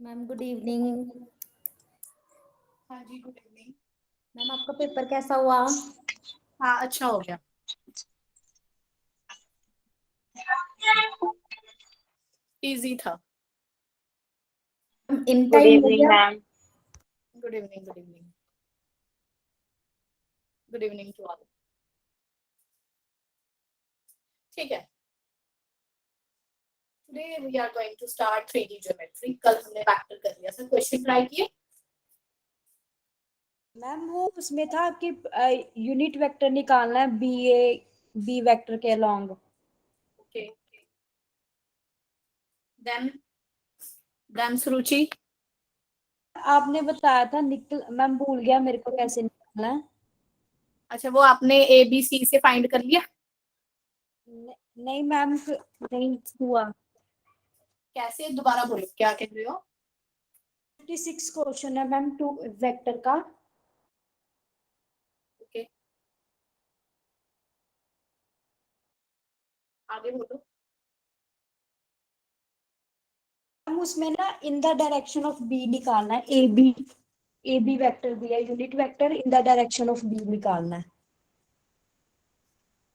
Ma'am good evening. हाँ जी, good evening ma'am, आपका पेपर कैसा हुआ? हाँ, अच्छा हो गया। इजी था। इन गुड टाइम हो इवनिंग गया? Ma'am. Good evening, good evening, good evening to all. ठीक है, today we are going to start 3D geometry. कल हमने वेक्टर कर लिया था, क्वेश्चन ट्राई किए। मैम वो उसमें था कि यूनिट वेक्टर निकालना है बी वेक्टर के अलोंग। ओके, देन सुरुचि। आपने बताया था निकल, मैम भूल गया मेरे को कैसे निकालना है। अच्छा, वो आपने ए बी सी से फाइंड कर लिया? नहीं मैम, नहीं हुआ। कैसे, दोबारा बोलो, क्या कह रहे हो? 56 क्वेश्चन है मैम, टू वेक्टर का। ओके, आगे बोलो। हम उसमें ना in the direction of B निकालना है। ए बी वेक्टर दिया, unit vector in the direction of B निकालना है।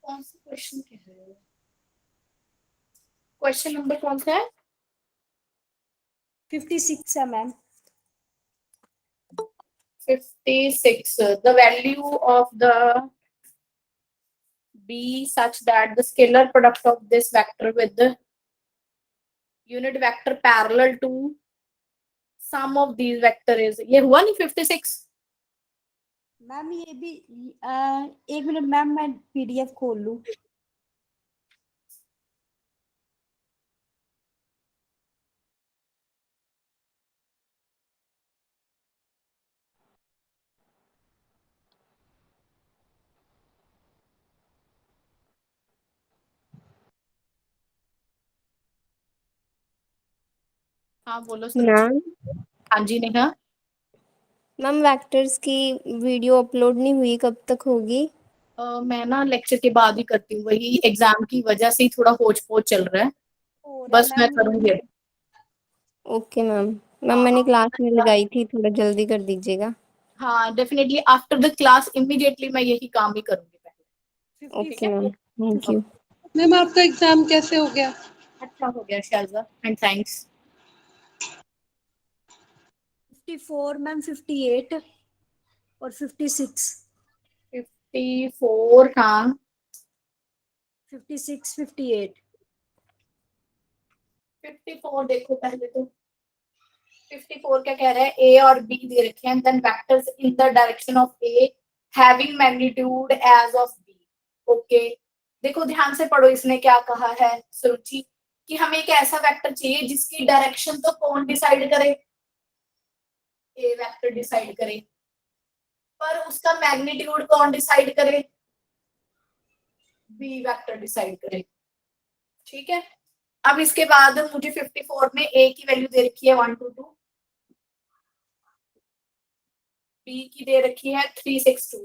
कौन सा क्वेश्चन कह रहे हो? क्वेश्चन नंबर कौन सा है? 56 है ma'am. 56. The value of the B such that the scalar product of this vector with the unit vector parallel to sum of these vector is, ये हुआ नहीं 56? मैम ये भी एक मिनट मैम, मैं पीडीएफ खोल लूं। हाँ बोलो सुरुचि। मैम हाँ जी नेहा। मैम वेक्टर्स की वीडियो अपलोड नहीं हुई, कब तक होगी? मैं ना लेक्चर के बाद ही करती हूँ, वही एग्जाम की वजह से ही थोड़ा होच पोच चल रहा है, हो रहा है बस मैं मैम। करूंगी अभी। Okay ma'am. मैम मैंने हाँ क्लास में लगाई थी, थोड़ा जल्दी कर दीजिएगा। हाँ definitely after the class immediately मैं यही काम ही करूंगी पहले। ठीक ओके है। Ma'am, thank you. मैम आपका एग्जाम कैसे हो गया? अच्छा हो गया शायजा, एंड थैंक्स। 54 मैम, 58 और 56। 54 हाँ। 56, 58। 54 देखो पहले तो, 54 क्या कह रहा है, ए और बी दे रखे हैं, then vectors in the direction of A having magnitude as of B. Okay, देखो ध्यान से पढ़ो, इसने क्या कहा है सुरुचि, कि हमें एक ऐसा वेक्टर चाहिए जिसकी डायरेक्शन तो कौन डिसाइड करे, ए वेक्टर डिसाइड करे, पर उसका मैग्नीट्यूड कौन डिसाइड करे, बी वेक्टर डिसाइड करे। ठीक है, अब इसके बाद मुझे 54 में ए की वैल्यू दे रखी है 1 2 2, बी की दे रखी है 3 6 2।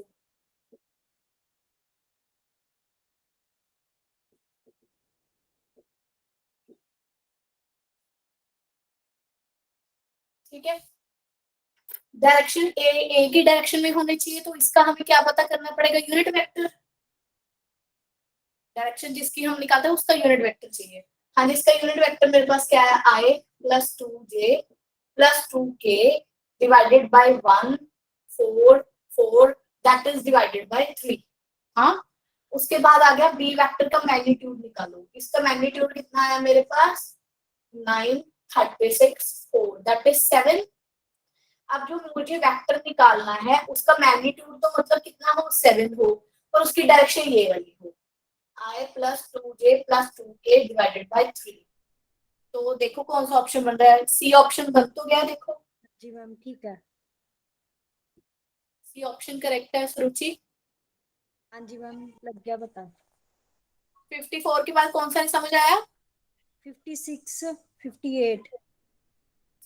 ठीक है, डायरेक्शन ए की डायरेक्शन में होने चाहिए, तो इसका हमें क्या पता करना पड़ेगा, यूनिट वेक्टर। डायरेक्शन जिसकी हम निकालते हैं उसका यूनिट वेक्टर चाहिए। हाँ, इसका यूनिट वेक्टर मेरे पास क्या है, i plus 2j plus 2k divided by 1 4 4 that is divided by 3। हाँ, उसके बाद आ गया बी वेक्टर का मैग्नीट्यूड निकालो, इसका मैग्नीट्यूड कितना आया मेरे पास 9 36 4 दैट इज 7। अब जो मुझे वेक्टर निकालना है उसका मैग्नीट्यूड तो मतलब कितना हो 7 हो, और उसकी डायरेक्शन ये वाली हो, i plus 2j plus 2k divided by 3। तो देखो कौन सा ऑप्शन बन रहा है, सी ऑप्शन बन तो गया, देखो जी मैम ठीक है। सी ऑप्शन करेक्ट है सुरुचि। हाँ जी मैम, लग गया पता। 54 के बाद कौन सा समझ आया, 56, 58।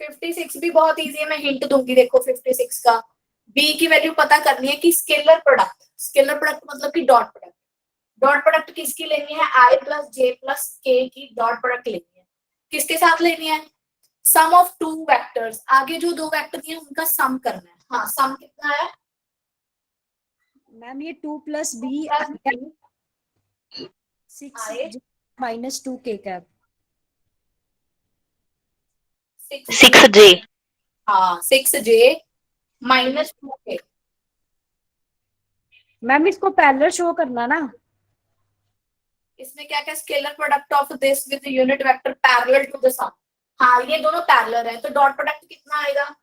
56 भी बहुत इजी है, मैं हिंट दूंगी, देखो 56 का बी की वैल्यू पता करनी है कि स्केलर प्रोडक्ट, स्केलर प्रोडक्ट मतलब कि डॉट प्रोडक्ट, डॉट प्रोडक्ट किसकी लेनी है, आई प्लस जे प्लस के की डॉट प्रोडक्ट लेनी है, किसके साथ लेनी है, सम ऑफ टू वेक्टर्स, आगे जो दो वेक्टर दिए उनका सम करना है। हाँ, सम कितना है मैम ये 2 प्लस बी प्लस 6 आए माइनस 2 के कैप। 6j, हाँ 6j माइनस 2k। मैम इसको पैरेलल शो करना ना। इसमें क्या क्या, scalar product of this with unit vector parallel to the sum. हाँ, ये दोनों पैरेलल है, तो डॉट प्रोडक्ट कितना आएगा,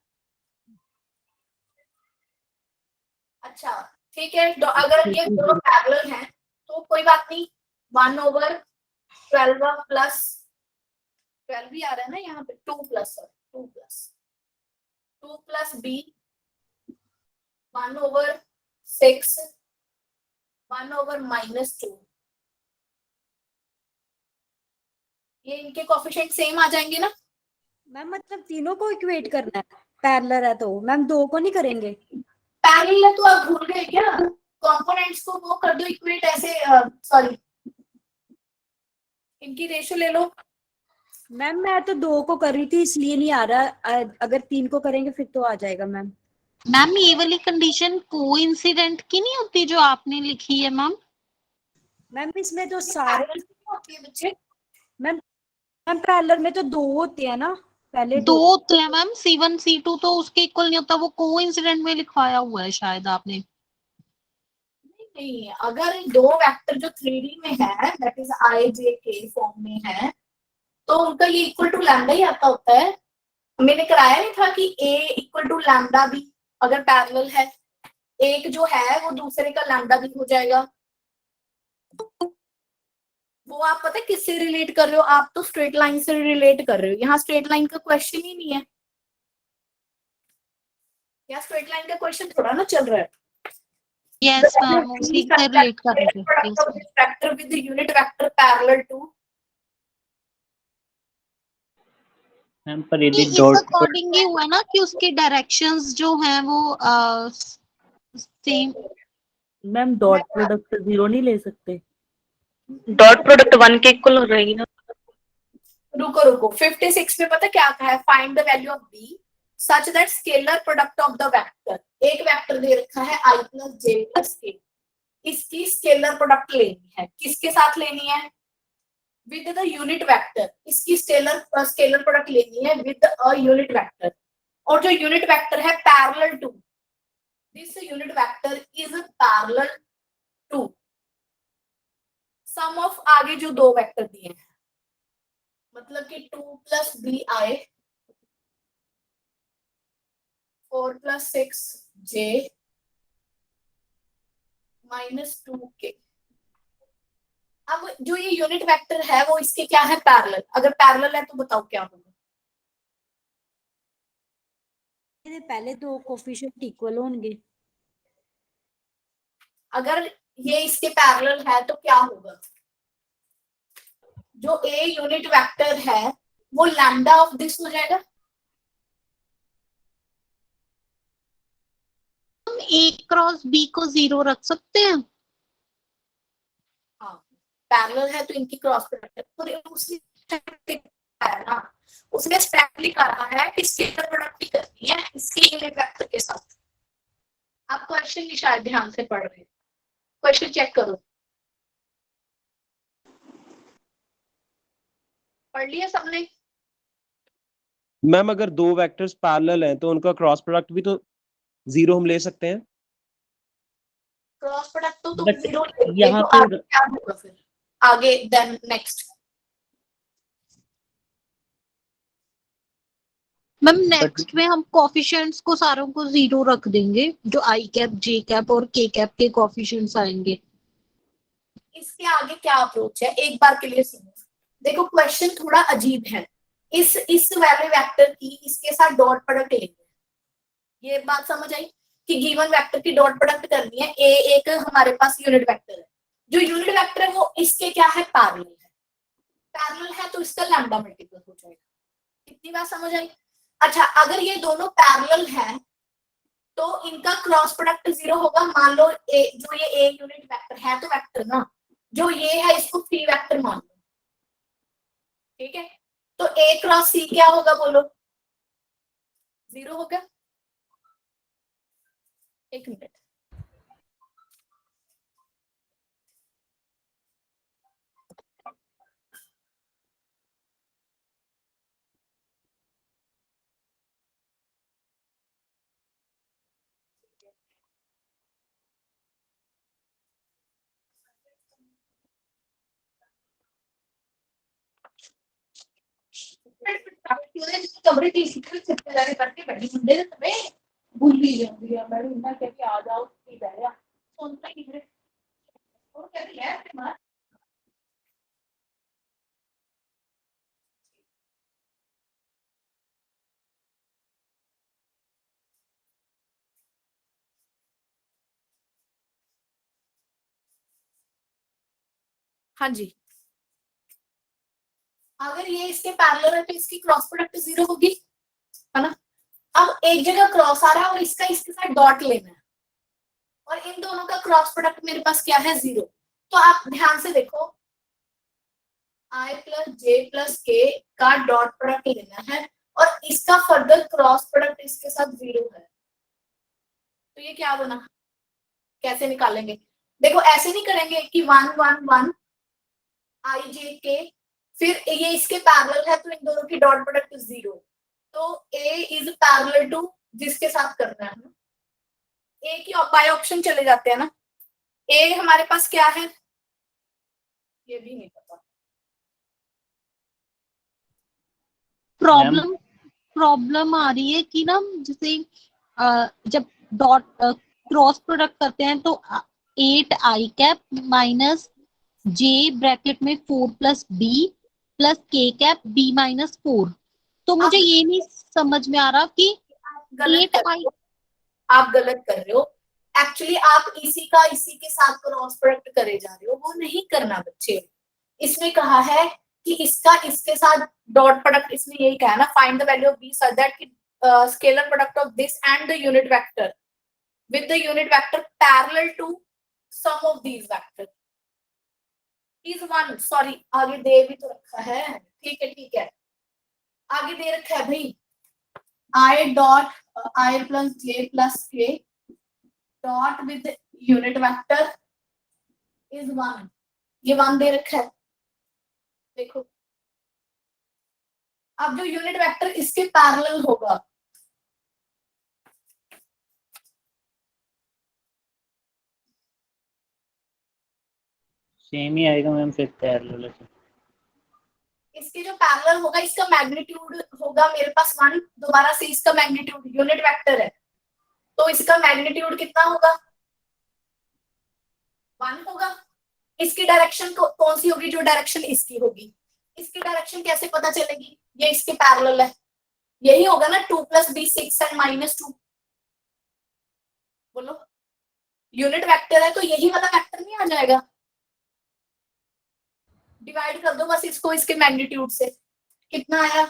अच्छा ठीक है, अगर ये दोनों पैरेलल हैं तो कोई बात नहीं, 1/12 प्लस 12 भी आ रहा है ना यहाँ पे, 2 प्लस बी 1/6 1/-2, ये इनके कोफिशिएंट सेम आ जाएंगे ना। मैम मतलब तीनों को इक्वेट करना है, पैरेलल है तो मैम दो को नहीं करेंगे। पैरेलल है तो आप भूल गए क्या, कंपोनेंट्स को वो कर दो इक्वेट ऐसे, सॉरी इनकी रेशियो ले लो। मैम मैं तो दो को कर रही थी इसलिए नहीं आ रहा, अगर तीन को करेंगे फिर तो आ जाएगा मैम। मैम ये वाली कंडीशन कोइंसिडेंट की नहीं होती जो आपने लिखी है मैम? मैम इसमें तो सारे पैरेलल होती है बच्चे, मैम मैम पैरेलल में तो दो होते हैं ना, पहले दो होते हैं मैम, C1 C2 तो उसके इक्वल नहीं होता, वो कोइंसिडेंट में लिखवाया हुआ है शायद आपने। नहीं अगर दो वेक्टर जो 3D में है दैट इज आई जे के फॉर्म में है तो उनका ये इक्वल टू लैम्डा ही आता होता है। मैंने कराया नहीं था कि ए इक्वल टू लैम्डा भी अगर पैरेलल है, एक जो है वो दूसरे का लैम्डा भी हो जाएगा। वो आप पता है किससे रिलेट कर रहे हो, आप तो स्ट्रेट लाइन से रिलेट कर रहे हो, यहाँ स्ट्रेट लाइन का क्वेश्चन ही नहीं है, यहाँ स्ट्रेट लाइन का क्वेश्चन थोड़ा ना चल रहा है। यस मैम, उसी से रिलेट कर रहे थे। Yes ma'am. Vector with unit vector parallel to, ma'am पर यदि इस डॉट अकॉर्डिंग ये हुआ ना कि उसके डायरेक्शंस जो हैं वो सेम, मैम डॉट प्रोडक्ट 0 नहीं ले सकते? डॉट प्रोडक्ट 1 के इक्वल हो जाएगी ना। रुको रुको, 56 में पता क्या कहा है, find the value of B such that scalar product of the vector, एक वेक्टर दे रखा है i प्लस जे प्लस के, इसकी स्केलर प्रोडक्ट लेनी है, किसके साथ लेनी है, विद द यूनिट वेक्टर, इसकी स्केलर प्रोडक्ट लेनी है विद अ यूनिट वेक्टर, और जो यूनिट वेक्टर है parallel to this unit vector is parallel to sum of आगे जो दो वेक्टर दिए हैं, मतलब कि 2 प्लस बी आए 4 प्लस 6 जे माइनस 2 के। अब जो ये यूनिट वेक्टर है वो इसके क्या है, पैरेलल, अगर पैरेलल है तो बताओ क्या होगा। पहले दो कोफिशिएंट इक्वल होंगे। अगर ये इसके पैरेलल है तो क्या होगा, जो ए यूनिट वेक्टर है वो लैम्डा ऑफ दिस हो जाएगा। हम ए क्रॉस बी को 0 रख सकते हैं। हाँ, पैरेलल है तो इनकी क्रॉस प्रोडक्ट है, उसने स्ट्रिक्टली कहा है कि स्केलर प्रोडक्ट ही करनी है इसके यूनिट वेक्टर के साथ। आप क्वेश्चन भी शायद ध्यान से पढ़ रहे, क्वेश्चन चेक करो, पढ़ लिया सबने? मैम अगर दो वेक्टर्स पैरेलल हैं तो उनका क्रॉस प्रोडक्ट भी तो 0 हम ले सकते हैं। क्रॉस प्रोडक्ट तो तुम But 0 यहाँ तो पे आगे क्या होगा फिर, आगे देन नेक्स्ट। मैम नेक्स्ट में हम कोफिशिएंट्स को सारों को 0 रख देंगे, जो आई कैप जे कैप और के कैप के कोफिशिएंट्स आएंगे। इसके आगे क्या अप्रोच है, एक बार के लिए सुनो। देखो क्वेश्चन थोड़ा अजीब है, इस वाले वेक्टर की इसके साथ डॉट प्रोडक्ट लेंगे, ये बात समझ आई कि गिवन वेक्टर की डॉट प्रोडक्ट करनी है। ए एक हमारे पास यूनिट वेक्टर है, जो यूनिट वेक्टर है वो इसके क्या है, पैरेलल है, पैरेलल है तो इसका लैम्डा मल्टीपल हो जाएगा। इतनी बात समझ आई? अच्छा, अगर ये दोनों पैरेलल हैं तो इनका क्रॉस प्रोडक्ट 0 होगा। मान लो जो ये ए यूनिट वेक्टर है तो वेक्टर ना, जो ये है इसको फ्री वेक्टर मान लो, ठीक है, तो ए क्रॉस सी क्या होगा बोलो, 0 होगा। एक मिनट, करके बैठी मुंडे ते भूली जाती है, मैं इन्ना कह के आ जाओ की बह गया सुनता ही नहीं और कहती है मां। हाँ जी, अगर ये इसके पैरेलल है तो इसकी क्रॉस प्रोडक्ट 0 होगी, है ना। अब एक जगह क्रॉस आ रहा है और इसका इसके साथ डॉट लेना है, और इन दोनों का क्रॉस प्रोडक्ट मेरे पास क्या है, 0। तो आप ध्यान से देखो, i प्लस जे प्लस के का डॉट प्रोडक्ट लेना है और इसका फर्दर क्रॉस प्रोडक्ट इसके साथ 0 है, तो ये क्या बना, कैसे निकालेंगे? देखो ऐसे नहीं करेंगे कि 1 1 1 i जे के, फिर ये इसके पैरेलल है तो इन दोनों की डॉट प्रोडक्ट 0, तो a इज पैरेलल टू जिसके साथ करना है ना, a की बाय ऑप्शन चले जाते हैं ना। a हमारे पास क्या है, ये भी नहीं पता। प्रॉब्लम आ रही है कि ना, जैसे जब डॉट क्रॉस प्रोडक्ट करते हैं तो 8 आई कैप माइनस जे ब्रैकेट में 4 प्लस बी प्लस के कैप बी माइनस 4, तो मुझे ये नहीं समझ में आ रहा कि 8 आई। आप गलत कर रहे हो, एक्चुअली आप इसी का इसी के साथ क्रॉस प्रोडक्ट करे जा रहे हो, वो नहीं करना बच्चे। इसमें कहा है कि इसका इसके साथ डॉट प्रोडक्ट, इसमें यही कहा है ना, find the value of B such that scalar product of this and the unit vector with the unit vector parallel to sum of these vector is 1, sorry आगे दे भी तो रखा है, ठीक है आगे दे रखा है भाई I dot I plus J प्लस K dot with unit vector is 1, ये 1 दे रखा है। देखो अब जो यूनिट वेक्टर इसके पैरेलल होगा सेम ही आएगा मैम फिर पैरेलल से। इसके जो पैरेलल होगा इसका मैग्नीट्यूड होगा मेरे पास 1, दोबारा से इसका मैग्नीट्यूड यूनिट वेक्टर है तो इसका मैग्नीट्यूड कितना होगा 1 होगा। इसकी डायरेक्शन कौन सी होगी, जो डायरेक्शन इसकी होगी। इसकी डायरेक्शन कैसे पता चलेगी, ये इसके पैरेलल है, यही होगा ना 2 + b 6 एंड -2। बोलो यूनिट वेक्टर है तो यही वाला वेक्टर नहीं आ जाएगा। डिवाइड कर दो बस इसको इसके मैग्नीट्यूड से, कितना आया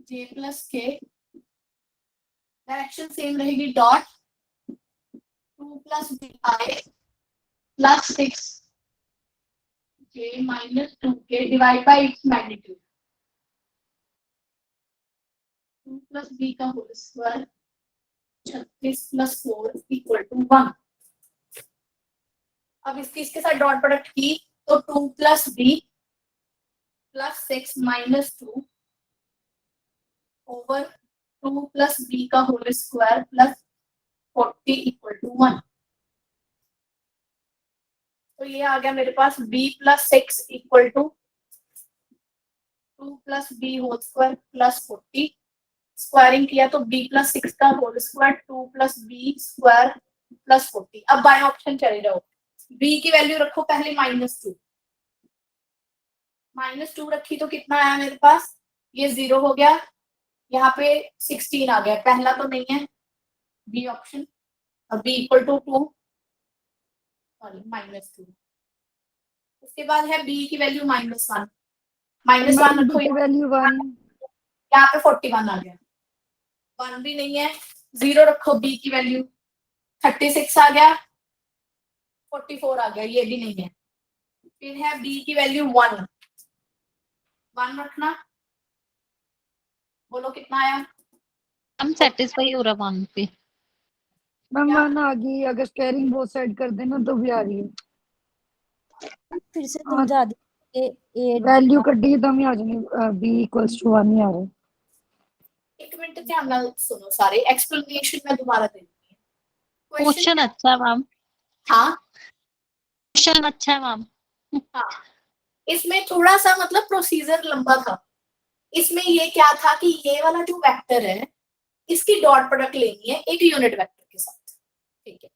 j प्लस k, डायरेक्शन सेम रहेगी dot 2 + bi plus 6 j -2k divide by its magnitude 2 + b का होल स्क्वायर 36 + 4 = 1। अब इसके साथ डॉट प्रोडक्ट की तो 2 + b प्लस 6 -2 ओवर 2 + b का होल स्क्वायर प्लस 40 = 1। तो ये आ गया मेरे पास b + 6 = 2 + b whole square plus 40, squaring किया तो b + 6 का whole square 2 + b square plus 40। अब बाय ऑप्शन चले जाओ, b की वैल्यू रखो पहले -2, -2 रखी तो कितना आया मेरे पास, ये 0 हो गया, यहाँ पे 16 आ गया, पहला तो नहीं है बी ऑप्शन। अब b = 2 सॉरी -2। उसके बाद है b की वैल्यू -1, -1 रखो, वैल्यू 1 यहाँ पे 41 आ गया, 1 भी नहीं है, 0 रखो, b की वैल्यू 36 आ गया, 44 आ गया, ये भी नहीं है। फिर है b की वैल्यू 1 रखना, बोलो कितना आया, हम सेटिस्फाई हो रहा 1 पे। मैम क्या? 1 आ गई, अगर स्क्वायरिंग बोथ साइड कर देना तो भी आ रही है। फिर से समझा दी, वैल्यू कड्डी तो भी आ जानी, b = 1 ही आ रहा है। एक मिनट ध्यान नाल सुनो सारे, एक्सप्लेनेशन मैं दोबारा दे दूंगी। क्वेश्चन अच्छा है मैम, हाँ क्वेश्चन अच्छा है मैम। हाँ, इसमें थोड़ा सा मतलब प्रोसीजर लंबा था। इसमें ये क्या था कि ये वाला जो वेक्टर है इसकी डॉट प्रोडक्ट लेनी है एक यूनिट वेक्टर के साथ, ठीक है।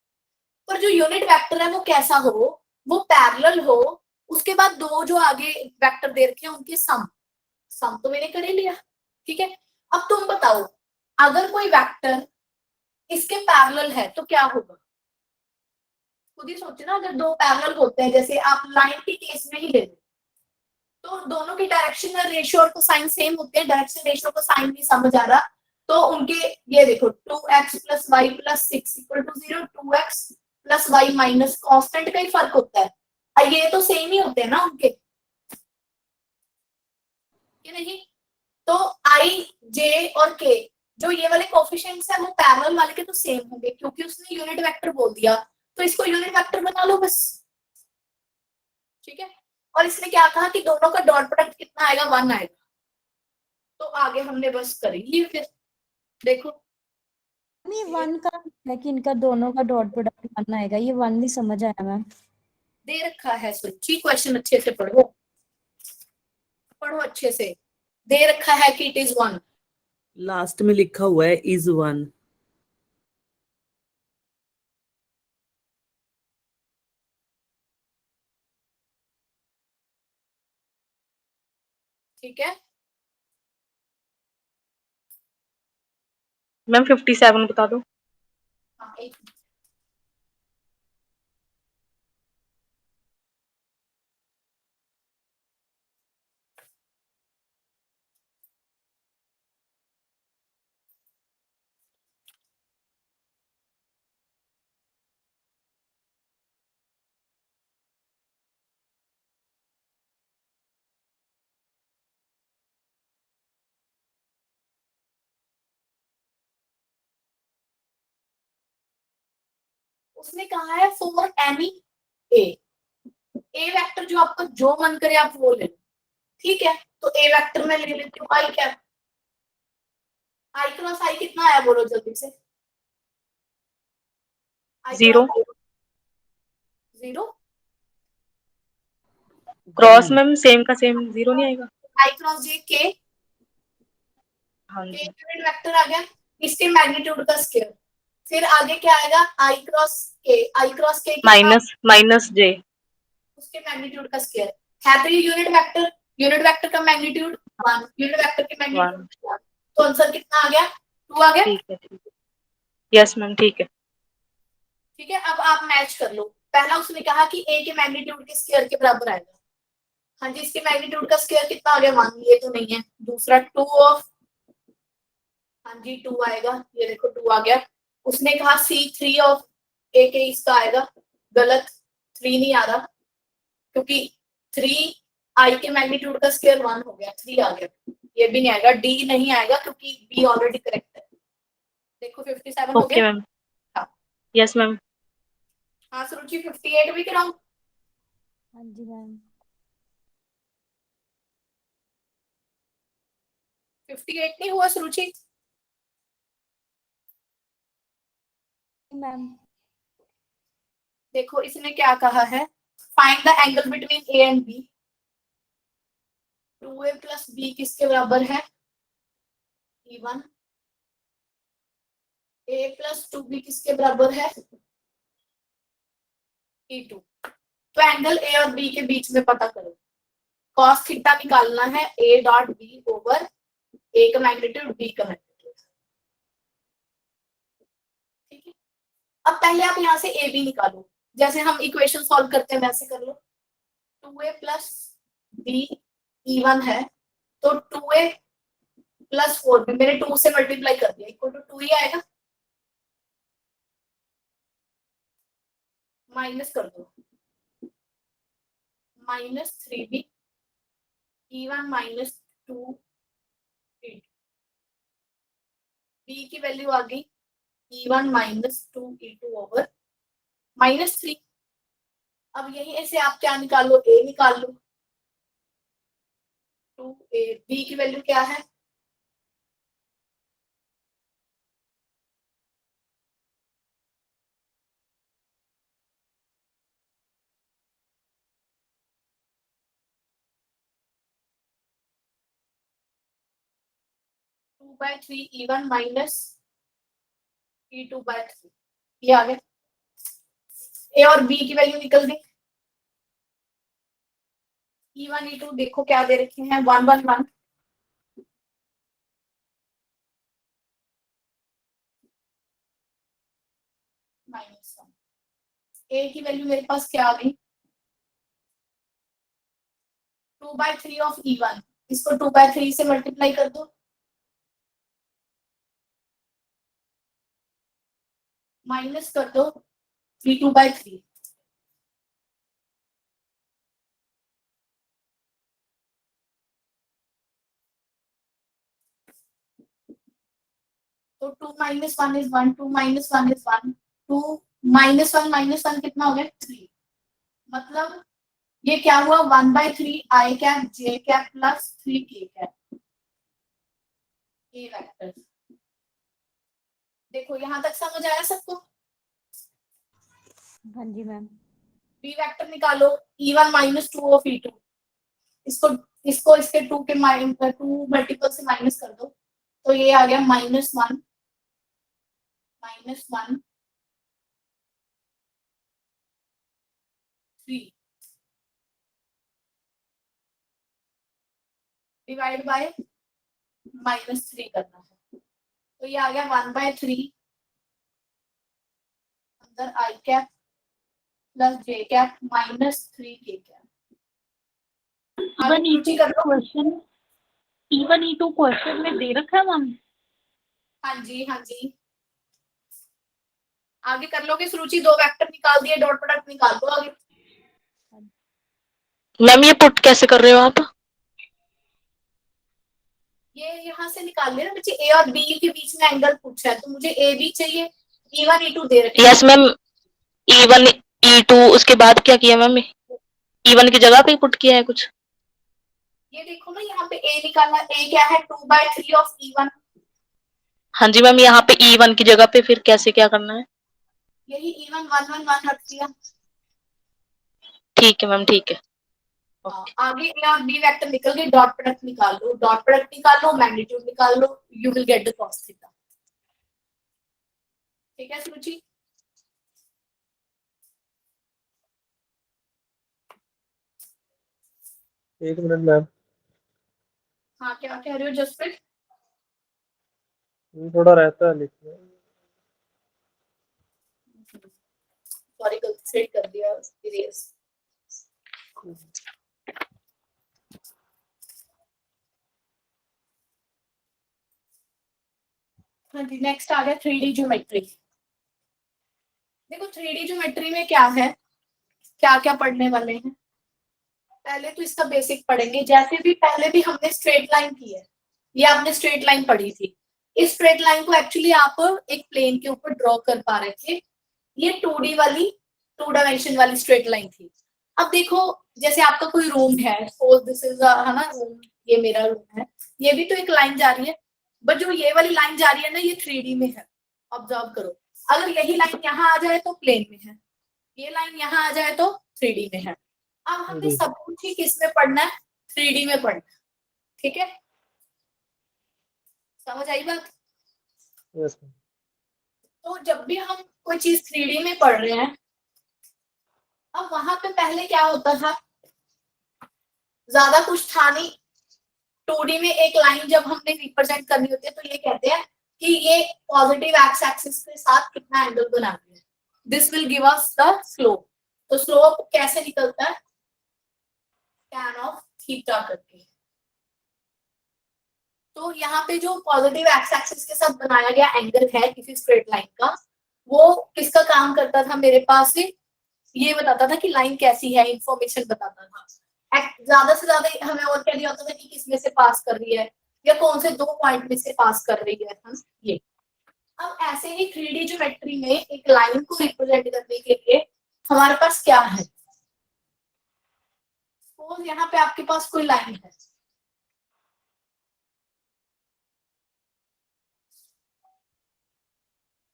पर जो यूनिट वेक्टर है वो कैसा हो, वो पैरेलल हो, उसके बाद दो जो आगे वेक्टर दे रखे हैं उनके सम तो मैंने कर ही लिया, ठीक है। अब तुम बताओ अगर कोई वेक्टर इसके पैरेलल है तो क्या होगा, खुद ही सोचो ना। अगर दो पैरेलल होते हैं, जैसे आप लाइन के केस में ही ले लो, तो दोनों की डायरेक्शन रेशियो और कोसाइन सेम होते हैं, डायरेक्शन रेशियो को साइन नहीं समझ आ रहा तो उनके ये देखो 2x + y + 6 = 0, 2x + y minus constant का ही फर्क होता है, ये तो सेम ही होते हैं ना उनके, कि नहीं। तो i j और k जो ये वाले कोफिशिएंट्स है वो पैरेलल वाले के तो सेम होंगे, क्योंकि उसने यूनिट वेक्टर बोल दिया तो इसको यूनिट वेक्टर बना लो बस, ठीक है। और इसने क्या कहा कि दोनों का डॉट प्रोडक्ट कितना आएगा, 1 आएगा। तो आगे हमने बस करी ये, फिर देखो नहीं 1 का है कि इनका दोनों का डॉट प्रोडक्ट 1 आएगा, ये 1 नहीं समझ आया मैम। दे रखा है, सोची क्वेश्चन अच्छे से पढ़ो, पढ़ो अच्छे से, दे रखा है कि इट इज 1। लास्ट में लिखा हुआ है is 1। ठीक है, मैम 57 बता दो। हाँ एक मिनट। उसने कहा है फॉर एनी ए वेक्टर, जो आपका जो मन करे आप वो ले लो, ठीक है। तो ए वेक्टर में ले लेती हूँ आई कैप, आई क्रॉस आई कितना आया बोलो जल्दी से। Zero. 0। क्रॉस मैम सेम का सेम 0 नहीं आएगा? आई क्रॉस जे के, हाँ जी। यूनिट वेक्टर आ गया, इसके मैग्नीट्यूड का स्क्वायर। फिर आगे क्या आएगा, आई क्रॉस के माइनस जे, उसके मैग्नीट्यूड का स्क्वायर है। तो ये यूनिट वेक्टर का मैग्नीट्यूड 1, यूनिट वेक्टर के मैग्नीट्यूड 1, तो आंसर कितना आ गया, 2 आ गया। ठीक है ठीक है, यस मैम ठीक है। ठीक है, अब आप मैच कर लो। पहला उसने कहा कि ए के मैग्नीट्यूड के स्क्वायर के बराबर आएगा, हाँ जी, इसके मैग्नीट्यूड का स्क्वायर कितना आ गया 1, ये तो नहीं है। दूसरा 2 ऑफ, हाँ जी 2 आएगा, ये देखो 2 आ गया। उसने कहा सी 3 ऑफ ए के, इसका आएगा गलत, 3 नहीं आ रहा, क्योंकि 3 आई के मैग्नीट्यूड का स्क्वायर 1 हो गया, 3 आ गया, ये भी नहीं आएगा। डी नहीं आएगा क्योंकि बी ऑलरेडी करेक्ट है। देखो 57 हो ओके गया। मैम, हाँ यस मैम। हाँ सुरुचि 58 भी कराऊं? हाँ जी मैम। 58 नहीं हुआ सुरुचि? मैम देखो इसने क्या कहा है, find the angle between A and B. 2a plus B किसके बराबर है, E1। a प्लस 2b किसके बराबर है, E2। तो एंगल ए और बी के बीच में पता करो। कॉस थीटा निकालना है, a डॉट बी ओवर ए का मैग्नीट्यूड बी का मैग्नीट्यूड, ठीक है। अब पहले आप यहाँ से ए बी निकालो, जैसे हम इक्वेशन सॉल्व करते हैं वैसे कर लो। 2a प्लस बी E1 है, तो 2a प्लस 4b मैंने 2 से मल्टीप्लाई कर दिया, इक्वल टू 2 ही आएगा। माइनस कर दो, minus 3b E1 minus 2 B की वैल्यू आ गई E1 माइनस 2 E2 ओवर -3। अब यही ऐसे आप क्या निकालो, ए निकाल लो। 2a, बी की वैल्यू क्या है, two by three E1 minus E2/3, ये आ गया। ए और बी की वैल्यू निकल गई। E1 E2 देखो क्या दे रखे हैं, 1 1 1, -1। ए की वैल्यू मेरे पास क्या आ गई, 2/3 ऑफ E1, इसको 2/3 से मल्टीप्लाई कर दो, माइनस कर दो 3 2/3, तो 2 minus 1 is 1, 2 minus 1 is 1, 2 minus 1 कितना हो गया 3। मतलब ये क्या हुआ, 1/3 आई कैप जे कैप प्लस 3 के कैप ए वेक्टर। देखो यहां तक समझ आया सबको? हाँ जी मैम। बी वेक्टर निकालो, E1 माइनस 2 ऑफ E2, इसको इसको इसके 2 के 2 मल्टीपल से माइनस कर दो, तो ये आ गया -1 3 डिवाइड बाय -3 करना है, तो ये आ गया 1/3 अंदर आई कैप प्लस जे कैप -3 के कैप। इवन E2 क्वेश्चन में दे रखा है मैम। हाँ जी हाँ जी, आगे कर लोगे सुरुचि, 2 वेक्टर निकाल दिए, डॉट प्रोडक्ट निकाल दो आगे। मैम ये पुट कैसे कर रहे हो आप? ये यहाँ से निकाल लिया ना बच्चे, ए और बी के बीच में एंगल पूछा है, तो मुझे ए बी चाहिए, E1 E2 दे रखे हैं। यस मैम, E1 E2 उसके बाद क्या किया मैम? E1 की जगह पे पुट किया है कुछ? ये देखो ना यहाँ पे ए निकालना, ए क्या है 2/3 ऑफ E1, हाँ जी मैम, यहाँ पे E1 की जगह पे फिर कैसे क्या करना है? यही E1 1 1 1 रख दिया। ठीक है मैम, ठीक है। आगे यहाँ बी वेक्टर निकल गई, डॉट प्रोडक्ट निकाल लो, डॉट प्रोडक्ट निकाल लो, मैग्नीट्यूड निकाल लो, you will get the cos theta. ठीक है सुरुचि? एक मिनट मैम, हाँ क्या कह रहे हो जसप्रीत? थोड़ा रहता है लिखने। सॉरी गलती से कर दिया इरेज। हाँ जी, नेक्स्ट आ गया 3D ज्योमेट्री। देखो 3D ज्योमेट्री में क्या है, क्या क्या पढ़ने वाले हैं। पहले तो इसका बेसिक पढ़ेंगे, जैसे भी पहले भी हमने स्ट्रेट लाइन की है, ये आपने स्ट्रेट लाइन पढ़ी थी। इस स्ट्रेट लाइन को एक्चुअली आप एक प्लेन के ऊपर ड्रॉ कर पा रहे थे। ये 2D वाली 2 डायमेंशन वाली स्ट्रेट लाइन थी। अब देखो जैसे आपका कोई रूम है, सपोज दिस इज है ना रूम, ये मेरा रूम है, ये भी तो एक लाइन जा रही है, बट जो ये वाली लाइन जा रही है ना ये 3D में है। ऑब्जर्व करो, अगर यही लाइन यहाँ आ जाए तो प्लेन में है, ये लाइन यहाँ आ जाए तो 3D में है। अब हमने सब कुछ ही किस में पढ़ना है, 3D में पढ़ना है। ठीक है, समझ आई बात? तो जब भी हम कोई चीज 3D में पढ़ रहे हैं, अब वहां पे पहले क्या होता था, ज्यादा कुछ था नहीं। 2D में एक लाइन जब हमने रिप्रेजेंट करनी होती है तो ये कहते हैं कि ये पॉजिटिव एक्स एक्सिस के साथ कितना एंगल बना रही है, this will give us the slope. तो स्लोप कैसे निकलता है, tan ऑफ थीटा करके। तो यहाँ पे जो पॉजिटिव एक्स एक्सिस के साथ बनाया गया एंगल है किसी स्ट्रेट लाइन का, वो किसका काम करता था मेरे पास से, ये बताता था कि लाइन कैसी है, इंफॉर्मेशन बताता था। ज्यादा से ज्यादा हमें और क्या दिया होता था कि किस में से पास कर रही है या कौन से 2 पॉइंट में से पास कर रही है हम ये। अब ऐसे ही 3D ज्योमेट्री में एक लाइन को रिप्रेजेंट करने के लिए हमारे पास क्या है, सपोज यहाँ पे आपके पास कोई लाइन है,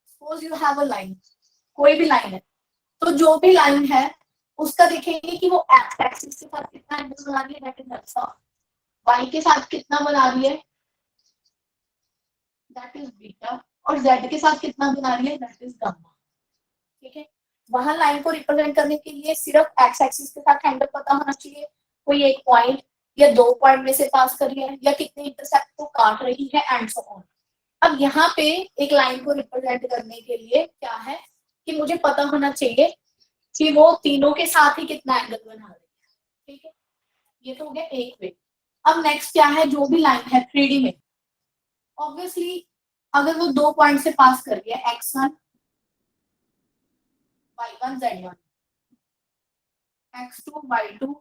suppose you have a line, कोई भी लाइन है, तो जो भी लाइन है उसका देखेंगे कि वो एक्स एक्सिस के साथ कितना एंगल बना रही है, दैट इज अल्फा, वाई के साथ कितना बना रही है, दैट इज बीटा, और जेड के साथ कितना बना रही है, दैट इज गामा। ठीक है, वहां लाइन को रिप्रेजेंट करने के लिए सिर्फ एक्स एक्सिस के साथ एंगल पता होना चाहिए, कोई एक पॉइंट या 2 पॉइंट में से पास कर रही है या कितने इंटरसेप्ट को काट रही है एंड सो ऑन। अब यहाँ पे एक लाइन को रिप्रेजेंट करने के लिए क्या है कि मुझे पता होना चाहिए कि वो तीनों के साथ ही कितना एंगल बना रही है। ठीक है, ये तो हो गया एक वे। अब नेक्स्ट क्या है, जो भी लाइन है 3D में, ऑब्वियसली अगर वो 2 पॉइंट से पास कर रही है, x1 y1 z1, x2 y2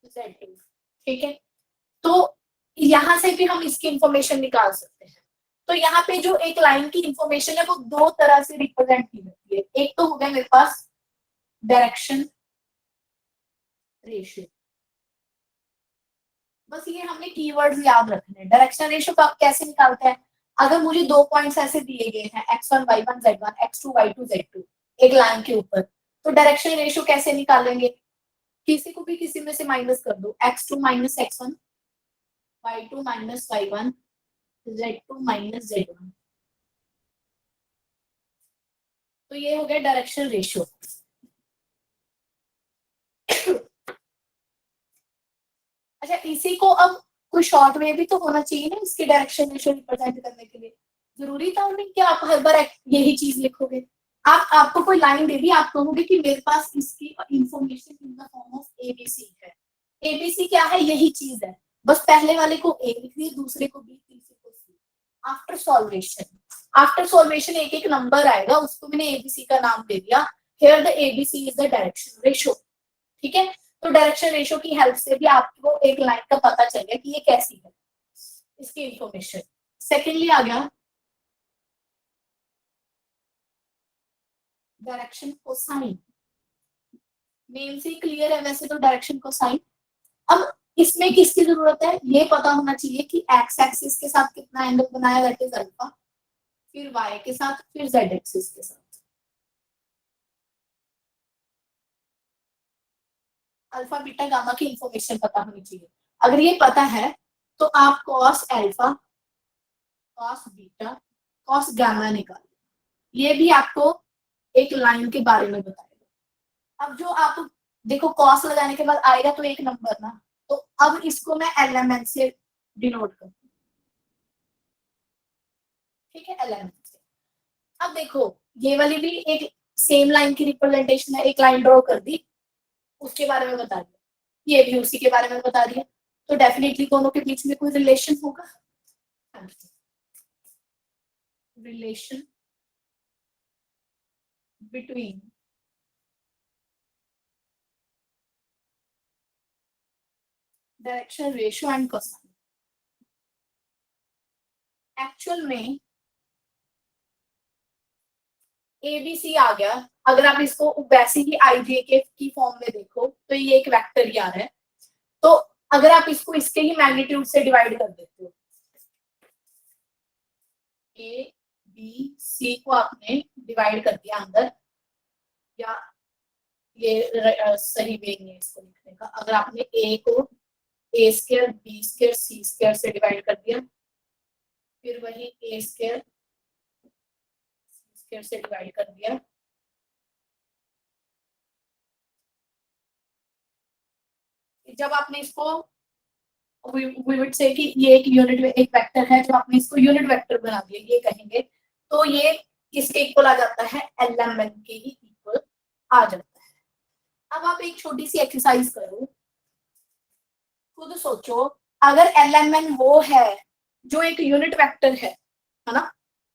z2। ठीक है, तो यहां से भी हम इसकी इंफॉर्मेशन निकाल सकते हैं। तो यहाँ पे जो एक लाइन की इंफॉर्मेशन है वो 2 तरह से रिप्रेजेंट की जाती है। एक तो हो गया मेरे पास डायरेक्शन रेशियो, बस ये हमने कीवर्ड्स याद रखने हैं। डायरेक्शन रेशियो को आप कैसे निकालते हैं, अगर मुझे 2 पॉइंट्स ऐसे दिए गए हैं x1 y1 z1 x2 y2 z2 एक लाइन के ऊपर, तो डायरेक्शन रेशियो कैसे निकालेंगे, किसी को भी किसी में से माइनस कर दो, x2 minus x1 y2 minus y1 z2 minus z1, तो ये हो गया डायरेक्शन रेशियो। अच्छा, इसी को अब कोई शॉर्ट वे भी तो होना चाहिए ना इसके डायरेक्शन रेशियो रिप्रेजेंट करने के लिए। जरूरी था नहीं कि आप हर बार यही चीज लिखोगे। आपको कोई लाइन दे दी, आप कहोगे कि मेरे पास इसकी information in the form of ABC है। एबीसी क्या है, यही चीज है, बस पहले वाले को ए लिख दिए, दूसरे को बी, तीसरे को सी। आफ्टर सॉल्वेशन एक एक नंबर आएगा, उसको मैंने एबीसी का नाम दे दिया। Here the ABC is the direction ratio. ठीक है, तो डायरेक्शन रेशियो की हेल्प से भी आपको एक लाइन का पता चल गया कि ये कैसी है, इसकी इंफॉर्मेशन। सेकेंडली आ गया डायरेक्शन कोसाइन, नेम से क्लियर है वैसे तो डायरेक्शन कोसाइन। अब इसमें किसकी जरूरत है, ये पता होना चाहिए कि एक्स एक्सिस के साथ कितना एंगल बनाया, दैट इज अल्फा, फिर वाई के साथ, फिर जेड एक्सिस के साथ। अल्फा बीटा गामा की इंफॉर्मेशन पता होनी चाहिए। अगर ये पता है तो आप cos alpha, cos beta, cos gamma निकाल, ये भी आपको एक लाइन के बारे में बताएगा। अब जो आप देखो कॉस लगाने के बाद आएगा तो एक नंबर ना, तो अब इसको मैं एलएमएन से डिनोट करूँ, ठीक है, एलएमएन से। अब देखो ये वाली भी एक सेम लाइन की रिप्रेजेंटेशन है, एक लाइन ड्रॉ कर दी, उसके बारे में बता दिया, ये भी उसी के बारे में बता दिया, तो डेफिनेटली दोनों के बीच में कोई रिलेशन होगा। Relation between direction ratio and cosine. Actual में एबीसी आ गया, अगर आप इसको वैसे ही आईजे के की फॉर्म में देखो तो ये एक वेक्टर ही आ रहा है, तो अगर आप इसको इसके ही मैग्नीट्यूड से डिवाइड कर देते हो, ए बी सी को आपने डिवाइड कर दिया अंदर, या ये सही वे नहीं है इसको लिखने का, अगर आपने ए को ए square B square C square से डिवाइड कर दिया, फिर वही ए स्क्वायर सी स्क्वायर से डिवाइड कर दिया, जब आपने इसको we would say कि ये एक यूनिट एक वेक्टर है, जब आपने इसको यूनिट वेक्टर बना दिया ये कहेंगे, तो ये किसके इक्वल आ जाता है, एलएमएन के ही इक्वल आ जाता है। अब आप एक छोटी सी एक्सरसाइज करो, खुद सोचो, अगर एलएमएन वो है जो एक यूनिट वेक्टर है ना,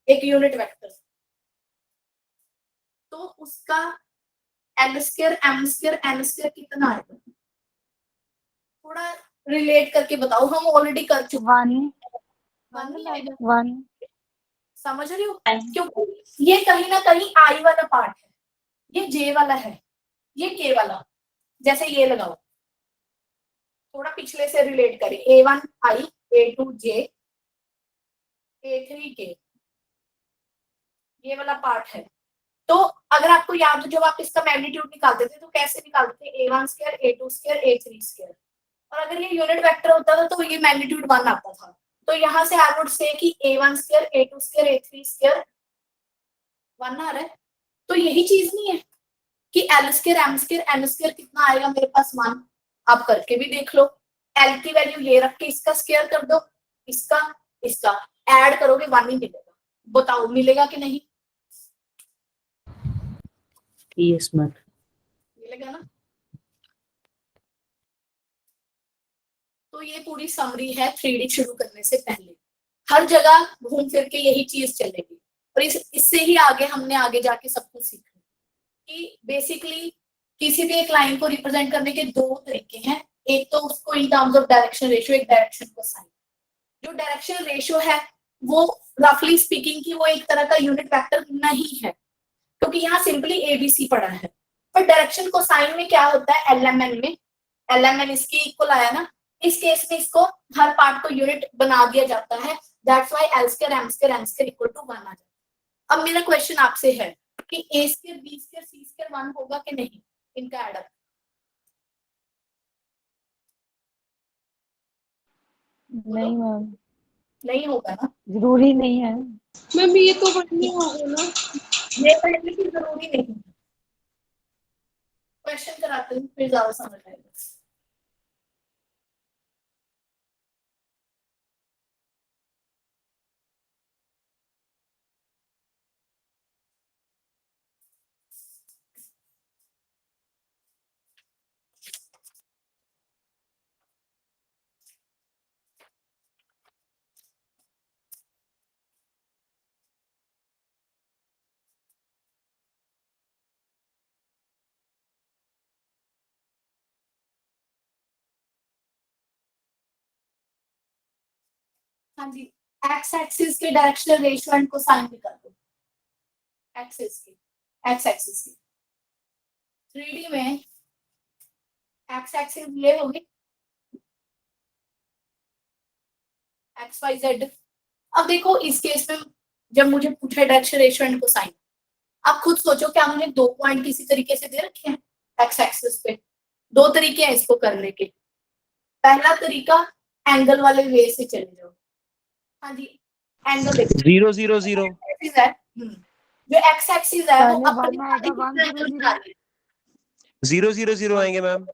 एक यूनिट वेक्टर, तो उसका L square M square N square कितना आएगा, थोड़ा रिलेट करके बताओ, हम ऑलरेडी कर चुके हैं। 1 ही आएगा, 1 समझ रही हो, क्योंकि ये कहीं ना कहीं आई वाला पार्ट है, ये जे वाला है, ये के वाला, जैसे ये लगाओ, थोड़ा पिछले से रिलेट करें, A1 आई, A2 जे, A3 के, ये वाला पार्ट है। तो अगर आपको याद हो जब आप इसका मैग्नीट्यूड निकालते थे तो कैसे निकालते थे, A1 square A2 square A3 square, और अगर ये यूनिट वेक्टर होता था तो ये मैग्नीट्यूड 1 आता था, तो यहाँ से आई वुड से कि A1 square A2 square A3 square 1 आ रहा है, तो यही चीज नहीं है कि L square M square N square कितना आएगा मेरे पास 1, आप करके भी देख लो, एल की वैल्यू ये रख के इसका स्क्वायर कर दो, इसका इसका ऐड करोगे 1 ही मिलेगा, बताओ मिलेगा कि नहीं, यस मैम। मिलेगा ना। तो ये पूरी समरी है 3D शुरू करने से पहले, हर जगह घूम फिर के यही चीज चलेगी, और इससे ही आगे हमने आगे जाके सब कुछ सीखना कि बेसिकली किसी भी एक लाइन को रिप्रेजेंट करने के दो तरीके हैं, एक तो उसको in terms of direction ratio, एक डायरेक्शन कोसाइन। जो डायरेक्शन रेशियो है वो रफली स्पीकिंग की वो एक तरह का यूनिट वेक्टर नहीं है, क्योंकि यहाँ सिंपली एबीसी पड़ा है, पर डायरेक्शन कोसाइन में क्या होता है, एलएमएन में, एलएमएन इसके इक्वल आया ना, इस केस में इसको हर पार्ट को यूनिट बना दिया जाता है, that's why L square M square N square equal to 1 आ जाता है। अब मेरा क्वेश्चन आपसे है कि A square B square C square 1 होगा कि नहीं, इनका एडअप नहीं मैम, नहीं होगा ना, जरूरी नहीं है। मैम ये तो बढ़िया होगा ना। ये पढ़ने की जरूरी नहीं, क्वेश्चन कराते हैं फिर ज्यादा समझ आएगा। हाँ जी, एक्स एक्सिस के डायरेक्शनल रेशियो एंड कोसाइन निकाल दो, एक्सिस के एक्स एक्सिस की। 3D में एक्स एक्सिस ये होगी एक्स वाई जेड। अब देखो इस केस में जब मुझे पूछा डायरेक्शन रेशियो एंड कोसाइन, आप खुद सोचो क्या मुझे 2 पॉइंट किसी तरीके से दे रखे हैं एक्स एक्सिस पे? 2 तरीके हैं इसको करने के। पहला तरीका एंगल वाले वे से चले जाओ। हाँ जी, एंगल देखो 0 0 0 एक्सिस है, जो एक्स एक्सिस है वो पहले अपने 1 आएगा, कितना 1 एंगल 0 बना 0 रही है? 0 0 0 आएंगे मैम।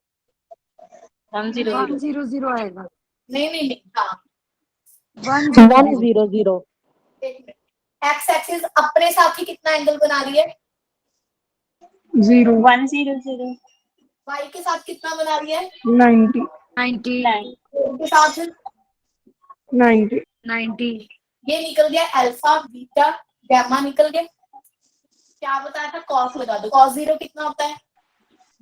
1 0 1 0 0 आएगा। नहीं नहीं नहीं, हाँ 1 0 0 0 एक मिनट, एक्स एक्सिस अपने साथ ही कितना एंगल बना रही है? 0 1 0 0 वाई के साथ कितना बना रही है? 90 90 उनके साथ 90 90। ये निकल गया अल्फा बीटा गैमा निकल गया। क्या बताया था? कॉस लगा दो। कॉस 0 कितना होता है?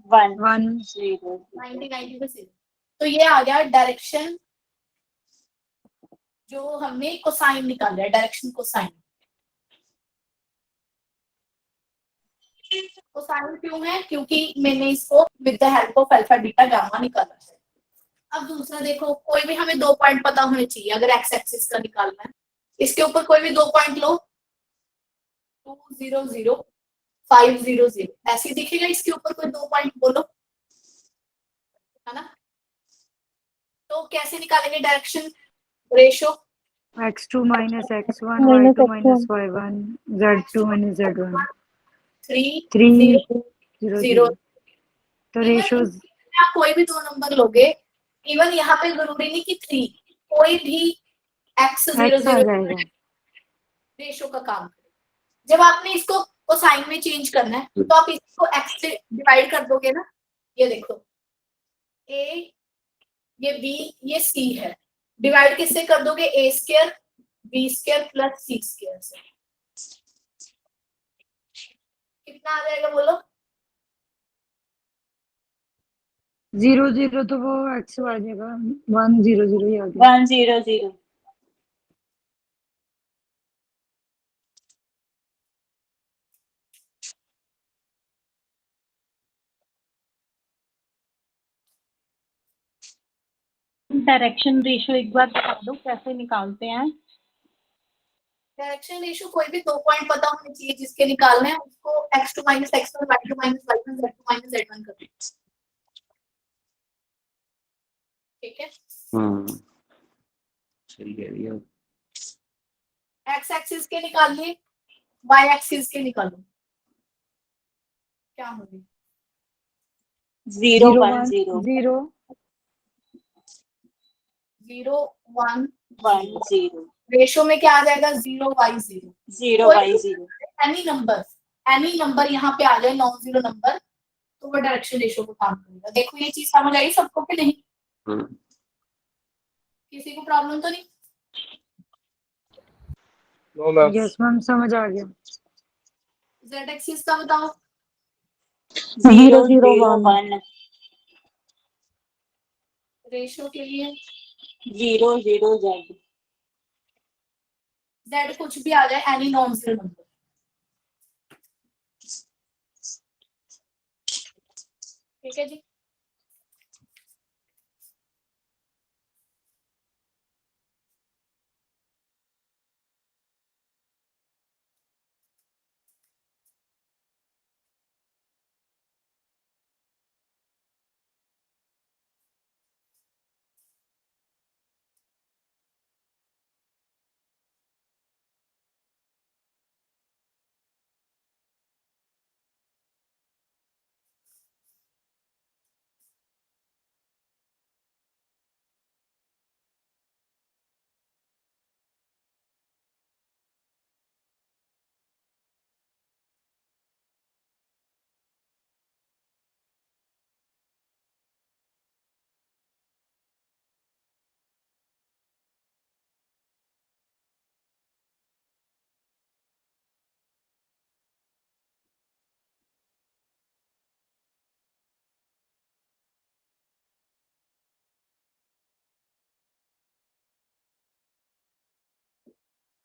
1 1 0 90 90 में 0। तो ये आ गया डायरेक्शन जो हमने कोसाइन निकाला है, डायरेक्शन कोसाइन। कोसाइन क्यों है? क्योंकि मैंने इसको with the help of alpha beta gamma निकाला है। अब दूसरा देखो, कोई भी हमें 2 पॉइंट पता होने चाहिए अगर एक्स एक्सिस का निकालना है। इसके ऊपर कोई भी 2 पॉइंट लो, 2 0 0 5 0 0 ऐसे दिखेगा। इसके ऊपर कोई 2 पॉइंट बोलो, है ना? तो कैसे निकालेंगे direction ratio? x2 minus x1 y2 minus y1 z2 minus z1 3 3 0 0 0। 0। तो रेशियोज आप कोई भी 2 नंबर लोगे, इवन यहाँ पे जरूरी नहीं कि 3, कोई भी x 0 x आ 0 जाएगा। रेशियो का काम करे। जब आपने इसको कोसाइन में चेंज करना है तो आप इसको x से डिवाइड कर दोगे ना। ये देखो a, ये b, ये c है। डिवाइड किससे कर दोगे? a square b square plus c square से। कितना आ जाएगा बोलो? 0 0 तो वो x आ जाएगा। 1 0 0 ही आ गया। 1 0 0 डायरेक्शन रेशियो एक बार बता दो कैसे निकालते हैं। डायरेक्शन रेशियो कोई भी 2 पॉइंट पता होने चाहिए जिसके निकालना है, उसको x2 minus x1 y2 minus y1 z2 minus z1 कर दो। ठीक है, सही कह रही है। x एक्सिस के निकालिए, y एक्सिस के निकालो। क्या होगी? 0 1 1 0 0 0 1 1 0 रेशियो में क्या आ जाएगा? 0 y 0 0 y 0 एनी नंबर यहाँ पे आ जाए, नॉन जीरो नंबर, तो वो डायरेक्शन रेशियो को काम करेगा। देखो ये चीज समझ आई सबको कि नहीं? किसी को प्रॉब्लम तो नहीं? यस मैम, समझ आ गया। z एक्सिस का बताओ। 0 0 1 रेशियो के लिए 0 0 z z कुछ भी आ जाए, एनी नॉन जीरो नंबर। ठीक है जी।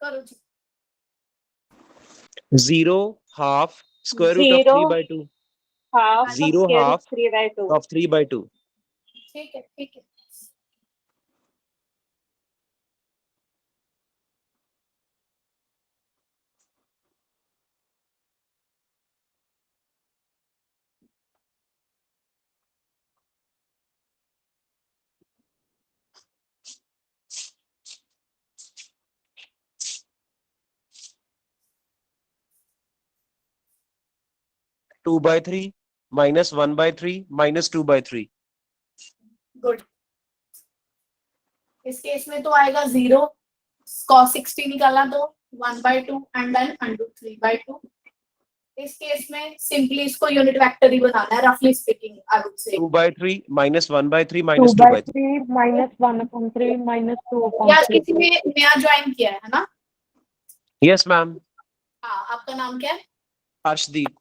करो जी। 0 half Square root of 3 by 2. half of 0 square root half 3 by 2. of 3 by 2. ठीक है ठीक है. 2 by 3 minus 1 by 3 minus 2 by 3. Good. इस केस में तो आएगा 0. cos 60 निकाला तो 1 by 2 and then under 3 by 2. इस केस में सिंपली इसको यूनिट वेक्टर ही बनाना है, रफली speaking I would say. 2 by 3 minus 1 by 3 minus 2 by 3. 3 minus 1 upon 3 minus 2 upon या 3. किसी ने नया ज्वाइन किया है ना? Yes, ma'am. हाँ, आपका नाम क्या है? Arshdeep.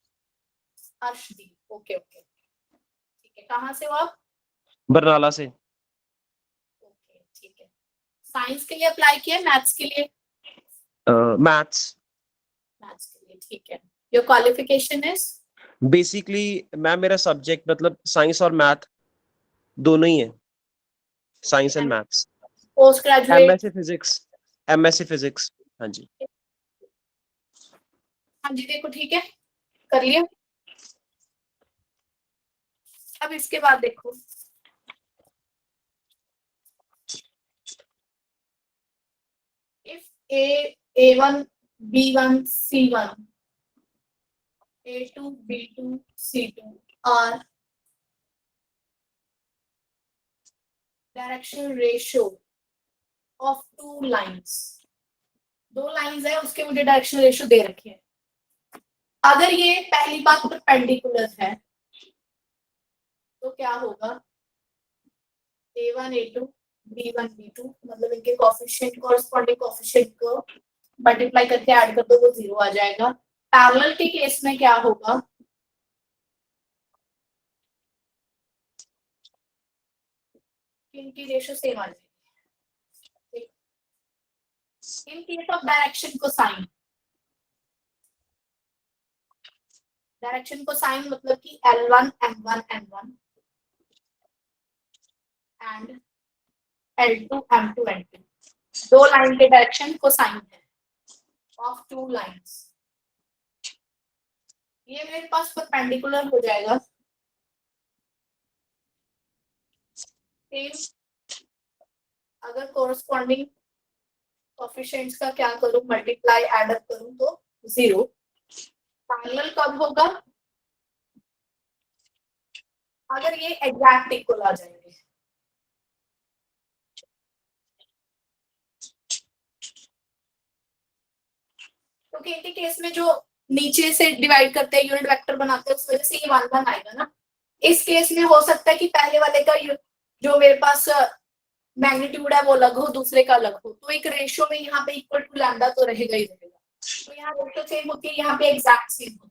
अर्शदीप. ओके ओके ठीक है. कहाँ से हो आप? बरनाला से. ओके ठीक है. साइंस के लिए अप्लाई किया, मैथ्स के लिए? Maths. मैथ्स के लिए ठीक है. Your qualification is? Basically ma'am मेरा सब्जेक्ट मतलब साइंस और मैथ दोनों ही है. Science and maths. Post graduate? MSc physics. MSc physics. हाँ जी. हाँ जी देखो ठीक है, कर लिया. अब इसके बाद देखो, if A1 B1 C1 A2 B2 C2 are direction ratio of two lines. दो लाइंस है, उसके मुझे डायरेक्शन रेशियो दे रखे हैं. अगर ये पहली बात परपेंडिकुलर है तो क्या होगा? A1 A2 B1 B2 मतलब इनके कोएफिशिएंट कॉरेस्पॉन्डिंग कोएफिशिएंट को मल्टीप्लाई करके ऐड कर दो, वो 0 आ जाएगा. पैरेलल के केस में क्या होगा? इनकी रेशियो सेम आ जाएगी. इन केस ऑफ डायरेक्शन को साइन, डायरेक्शन को साइन मतलब कि L1 M1 N1 and L2 M2 N2 दो लाइन के डायरेक्शन को साइन है ऑफ टू लाइंस. ये मेरे पास परपेंडिकुलर हो जाएगा. सेम अगर कोरेस्पॉन्डिंग कोएफिशिएंट्स का क्या करूं, मल्टीप्लाई ऐड अप करूं तो 0. पैरेलल कब होगा? अगर ये एग्जैक्ट इक्वल आ जाएंगे. क्योंकि इनके केस में जो नीचे से डिवाइड करते हैं, यूनिट वेक्टर बनाते हैं, उस वजह से ये 1 1 आएगा ना. इस केस में हो सकता है कि पहले वाले का जो मेरे पास मैग्नीट्यूड है वो अलग हो, दूसरे का अलग हो, तो एक रेशियो में यहाँ पे इक्वल टू लैम्डा तो रहेगा ही रहेगा. तो यहाँ रेशियो सेम होती है, यहाँ पे एग्जैक्ट सेम होती है.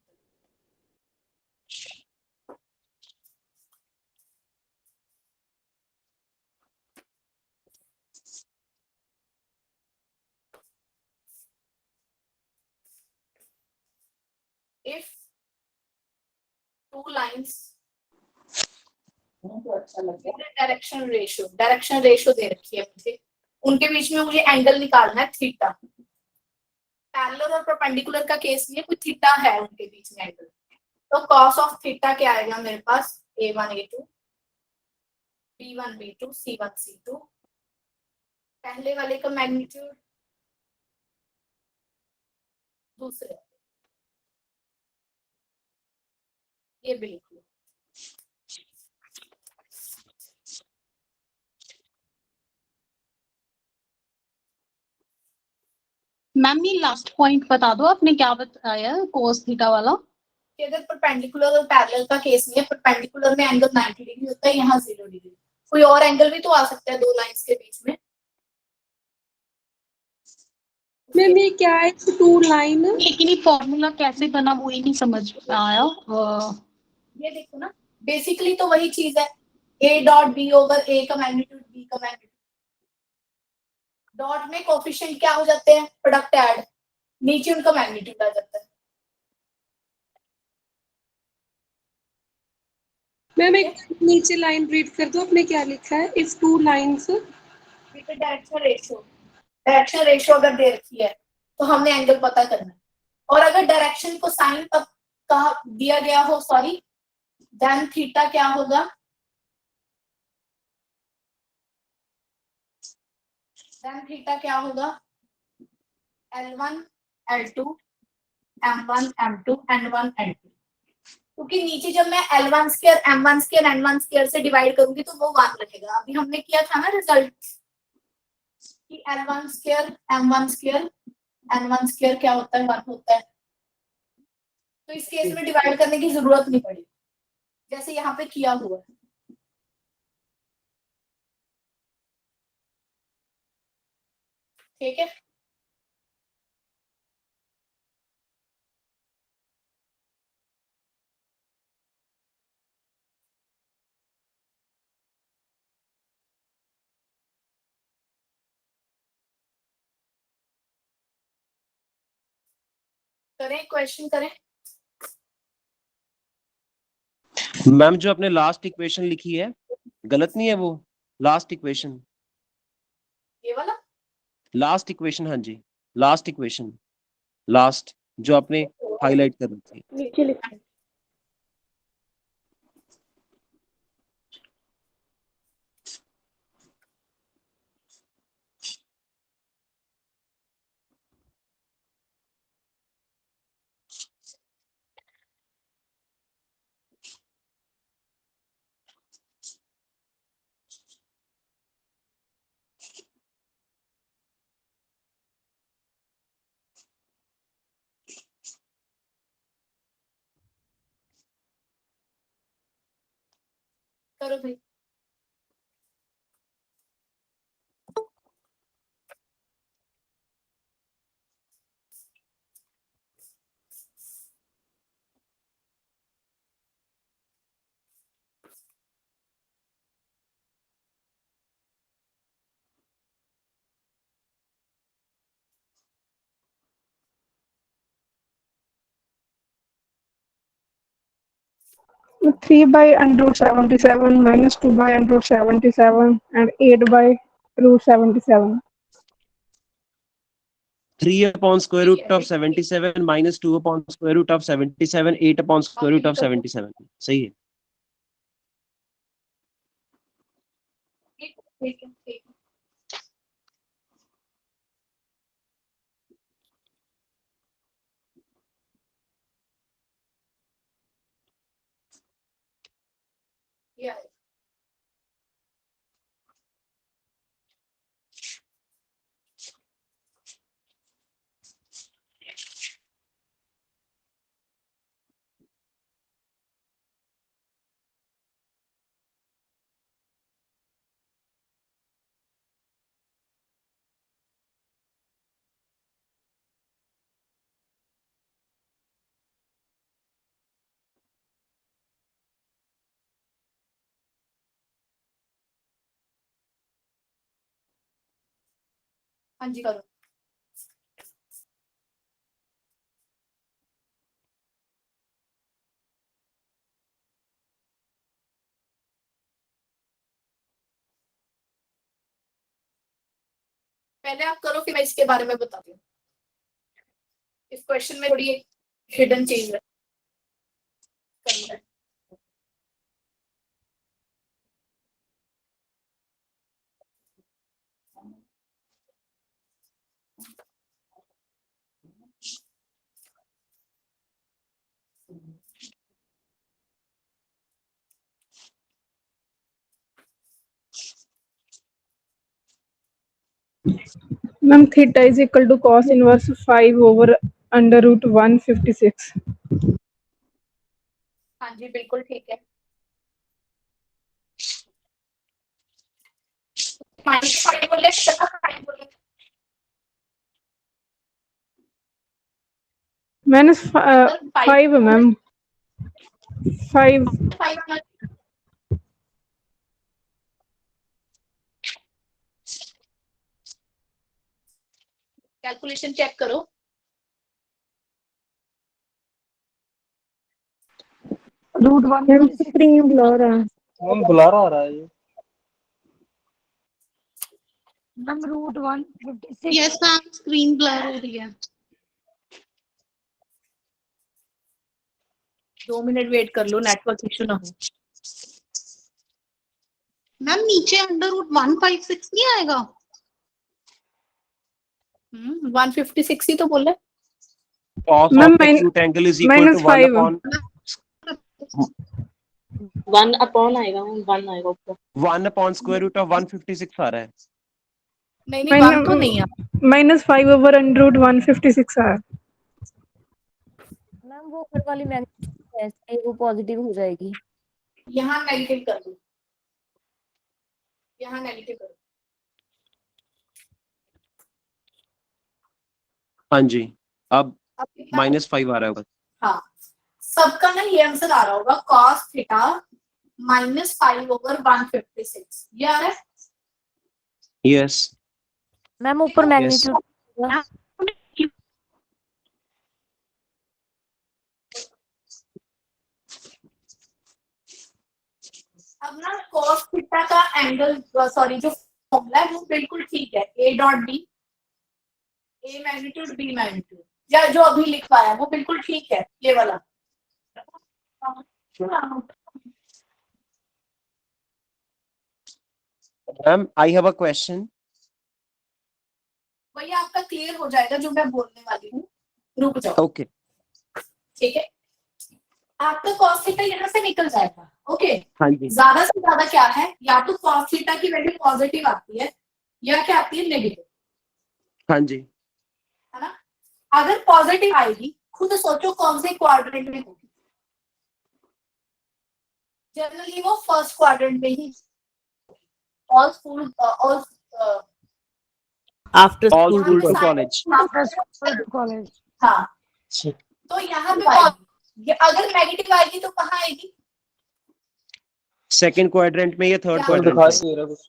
If two lines direction ratio दे रखी है मुझे, उनके बीच में मुझे एंगल निकालना है थीटा. पैरेलल और परपेंडिकुलर का केस में कोई थीटा है उनके बीच में एंगल, तो cos ऑफ थीटा क्या आएगा मेरे पास? A1 A2 B1 B2 C1 C2. पहले वाले का मैग्नीट्यूड, दूसरे ये बिल्कुल. मैम ये लास्ट पॉइंट बता दो, आपने क्या बताया कोस थीटा वाला? कि अगर परपेंडिकुलर और पैरेलल का केस में, परपेंडिकुलर में एंगल 90 डिग्री होता है, यहाँ 0 डिग्री. कोई और एंगल भी तो आ सकता है दो लाइंस के बीच में. मैम ये क्या है, टू लाइन? लेकिन ये फॉर्मूला कैसे बना वो ही नहीं समझ आया. ये देखो ना, बेसिकली तो वही चीज है. A dot B over A का मैग्नीट्यूड B का मैग्नीट्यूड. डॉट में कोएफिशिएंट क्या हो जाते हैं? प्रोडक्ट ऐड, नीचे उनका मैग्नीट्यूड आ जाता है. मैम एक नीचे लाइन रीड कर दो, आपने क्या लिखा है? If two lines direction ratio अगर दे रखी है तो हमने एंगल पता करना है, और अगर डायरेक्शन को साइन तक कहा दिया गया हो, सॉरी, देन थीटा क्या होगा? देन थीटा क्या होगा? L1 L2 M1 M2 N1 N2, क्योंकि नीचे जब मैं L1 square M1 square N1 square से डिवाइड करूंगी तो वो 1 रहेगा। अभी हमने किया था ना रिजल्ट कि L1 square M1 square N1 square क्या होता है? 1 होता है। तो इस केस में डिवाइड करने की जरूरत नहीं पड़ी, जैसे यहाँ पे किया हुआ है। ठीक है, करें क्वेश्चन करें। मैम जो आपने लास्ट इक्वेशन लिखी है गलत नहीं है वो? लास्ट इक्वेशन, ये वाला लास्ट इक्वेशन, हाँ जी, लास्ट इक्वेशन, लास्ट जो आपने हाईलाइट कर रखी है। नीचे लिखा है। करो भाई। Three by under root 77 minus 2 by under root 77 and 8 by root 77. 3 upon square root of 77 minus 2 upon square root of 77, 8 upon square root of 77, सही है। ठीक है, ठीक है। ये आएगा। हाँ जी करो। पहले आप करो फिर मैं इसके बारे में बताती हूँ। इस क्वेश्चन में थोड़ी हिडन चीज है। करना है। Ma'am, theta is equal to cos inverse 5 over under root 156. हाँ जी बिल्कुल ठीक है। -5 बोले, -5 बोले। Minus 5, ma'am. 5. 5 कैलकुलेशन चेक करो। Root one ma'am screen blur है। मैम बुलारा आ रहा है ये। Ma'am root 156 yes ma'am, screen blur हो रही है। 2 मिनट वेट कर लो, नेटवर्क इशू ना हो। मैम नीचे अंडर रूट 156 नहीं आएगा? 156 ही तो बोला। Cos Ma'am, of acute angle is equal to minus 1 5. upon 1 upon आएगा, 1 आएगा ऊपर। 1 upon square root of 156 आ रहा है। नहीं नहीं, 1 तो नहीं है। -5 over under root 156 है। मैम वो ऊपर वाली मैग्नीट्यूड है वो पॉजिटिव हो जाएगी। यहाँ नेगेटिव कर दो, यहाँ नेगेटिव कर दो। हाँ जी, अब अब कितना? -5 आ रहा होगा। हाँ, सबका ना ये आंसर आ रहा होगा cos थीटा -5 over 156, ये आ रहा है। यस मैम ऊपर मैग्नीट्यूड अब ना cos थीटा का एंगल, सॉरी जो फॉर्मूला है वो बिल्कुल ठीक है। a dot b, a magnitude b magnitude, या जो अभी लिखा है वो बिल्कुल ठीक है, ये वाला। Ma'am I have a question. वही आपका क्लियर हो जाएगा जो मैं बोलने वाली हूँ, रुक जाओ। ओके ठीक है, आपका cos थीटा यहाँ से निकल जाएगा। ओके, हाँ जी ज्यादा से ज्यादा क्या है, या तो cos थीटा की वैल्यू पॉजिटिव आती है या क्या आती है, नेगेटिव, हाँ जी है ना। अगर पॉजिटिव आएगी, खुद सोचो कौन से क्वाड्रेंट में होगी। जनरली वो फर्स्ट क्वाड्रेंट में ही। All school all after all school school to to college. College. हाँ, तो यहाँ पे आएगी। अगर नेगेटिव आएगी तो कहाँ आएगी? सेकंड क्वाड्रेंट में या थर्ड क्या? क्वाड्रेंट दिखा में? नहीं रहा कुछ।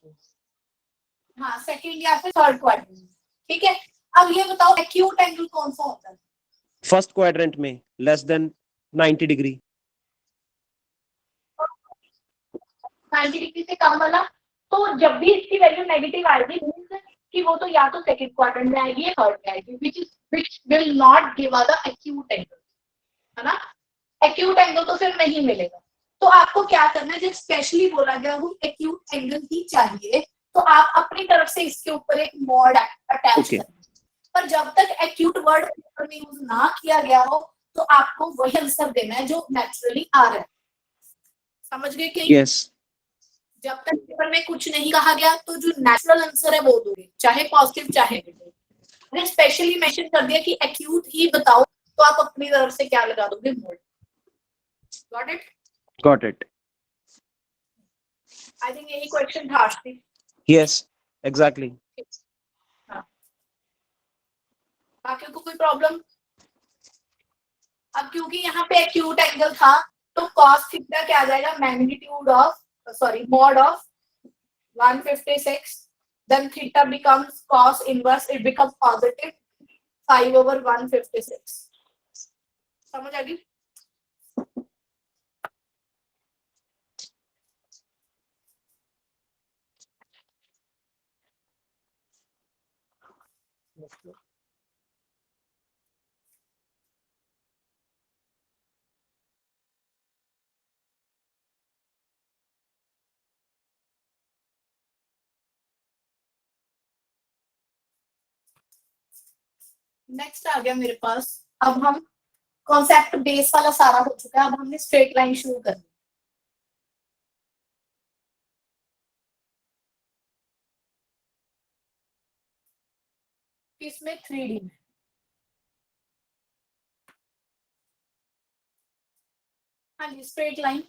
हाँ, सेकंड या फिर थर्ड क्वाड्रेंट। ठीक है, अब ये बताओ एक्यूट एंगल कौन सा होता है? फर्स्ट क्वाड्रेंट में लेस देन 90 डिग्री। 90 डिग्री से कम वाला। तो जब भी इसकी वैल्यू नेगेटिव आएगी कि वो तो या तो सेकंड क्वाड्रेंट में आएगी या थर्ड में आएगी, which will not give us the acute angle, है ना। एक्यूट एंगल तो फिर नहीं मिलेगा। तो आपको क्या करना है, जब स्पेशली बोला गया वो एक्यूट एंगल ही चाहिए, तो आप अपनी तरफ से इसके ऊपर एक मॉड अटैच Okay. करें। पर जब तक एक्यूट वर्ड में यूज ना किया गया हो, तो आपको वही आंसर देना है जो नेचुरली आ रहा है। समझ गए कि यस जब तक पेपर में कुछ नहीं कहा गया, तो जो नेचुरल आंसर है वो दोगे, चाहे पॉजिटिव चाहे नेगेटिव। अगर स्पेशली मेंशन कर दिया कि एक्यूट ही बताओ, तो आप अपनी तरफ से क्या लगा दोगे, mode. Got it? Got it. I think यही क्वेश्चन था आश्रित। Yes exactly. हाँ, बाकी को कोई प्रॉब्लम? अब क्योंकि यहाँ पे एक्यूट एंगल था, तो cos थीटा क्या आ जाएगा, magnitude of mod of 156, then theta becomes cos inverse, it becomes positive 5 over 156. समझ आ गई? नेक्स्ट आ गया मेरे पास। अब हम कॉन्सेप्ट बेस वाला सारा हो चुका है, अब हमने स्ट्रेट लाइन शुरू करनी। इसमें 3D में हाँ जी, स्ट्रेट लाइन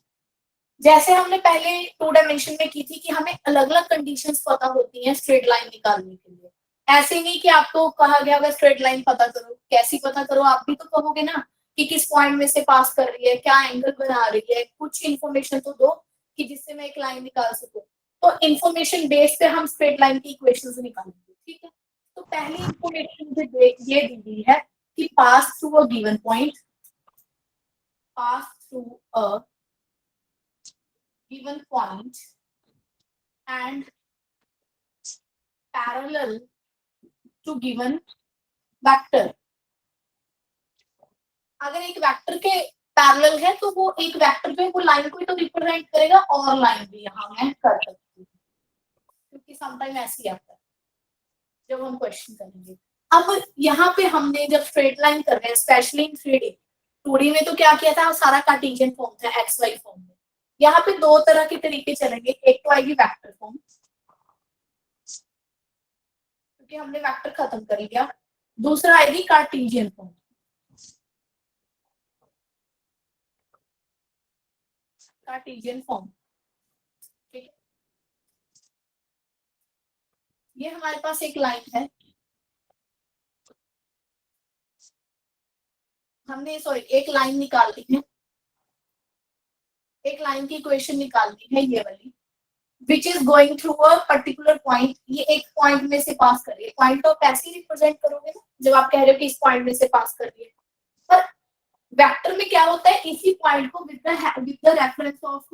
जैसे हमने पहले 2 डायमेंशन में की थी कि हमें अलग अलग कंडीशंस पता होती हैं स्ट्रेट लाइन निकालने के लिए। ऐसे नहीं कि आपको कहा गया होगा स्ट्रेट लाइन पता करो, कैसी पता करो, आप भी तो कहोगे ना कि किस पॉइंट में से पास कर रही है, क्या एंगल बना रही है, कुछ इन्फॉर्मेशन तो दो कि जिससे मैं एक लाइन निकाल सकूं। तो इन्फॉर्मेशन बेस पे हम स्ट्रेट लाइन की इक्वेशंस निकालेंगे। ठीक है, तो पहली इन्फॉर्मेशन मुझे ये दी गई है कि pass through a given point, pass through a given point and parallel to given vector. अगर एक वेक्टर के पैरेलल है तो वो एक वेक्टर पे वो लाइन को ही तो रिप्रेजेंट करेगा और लाइन भी यहाँ मैं कर सकती हूँ, क्योंकि समटाइम ऐसे ही आता है जब हम क्वेश्चन करेंगे। अब यहाँ पे हमने जब स्ट्रेट लाइन कर रहे हैं, स्पेशली इन 3D, 2D में तो क्या किया था, सारा कार्टेशियन फॉर्म था XY फॉर्म में। यहाँ पे दो तरह के तरीके चलेंगे, एक तो आएगी वेक्टर फॉर्म, क्योंकि हमने वेक्टर खत्म कर लिया, दूसरा आएगी कार्टेशियन फॉर्म। कार्टेशियन फॉर्म, ठीक है। ये हमारे पास एक लाइन है, हमने एक लाइन निकाल ली है, एक लाइन की इक्वेशन निकालनी है ये वाली, which is going through a particular point. ये एक पॉइंट में से पास कर रही है, पॉइंट तो कैसे रिप्रेजेंट करोगे ना, जब आप कह रहे हो कि इस पॉइंट में से पास कर रही है, पर वेक्टर में क्या होता है, इसी पॉइंट को with the reference of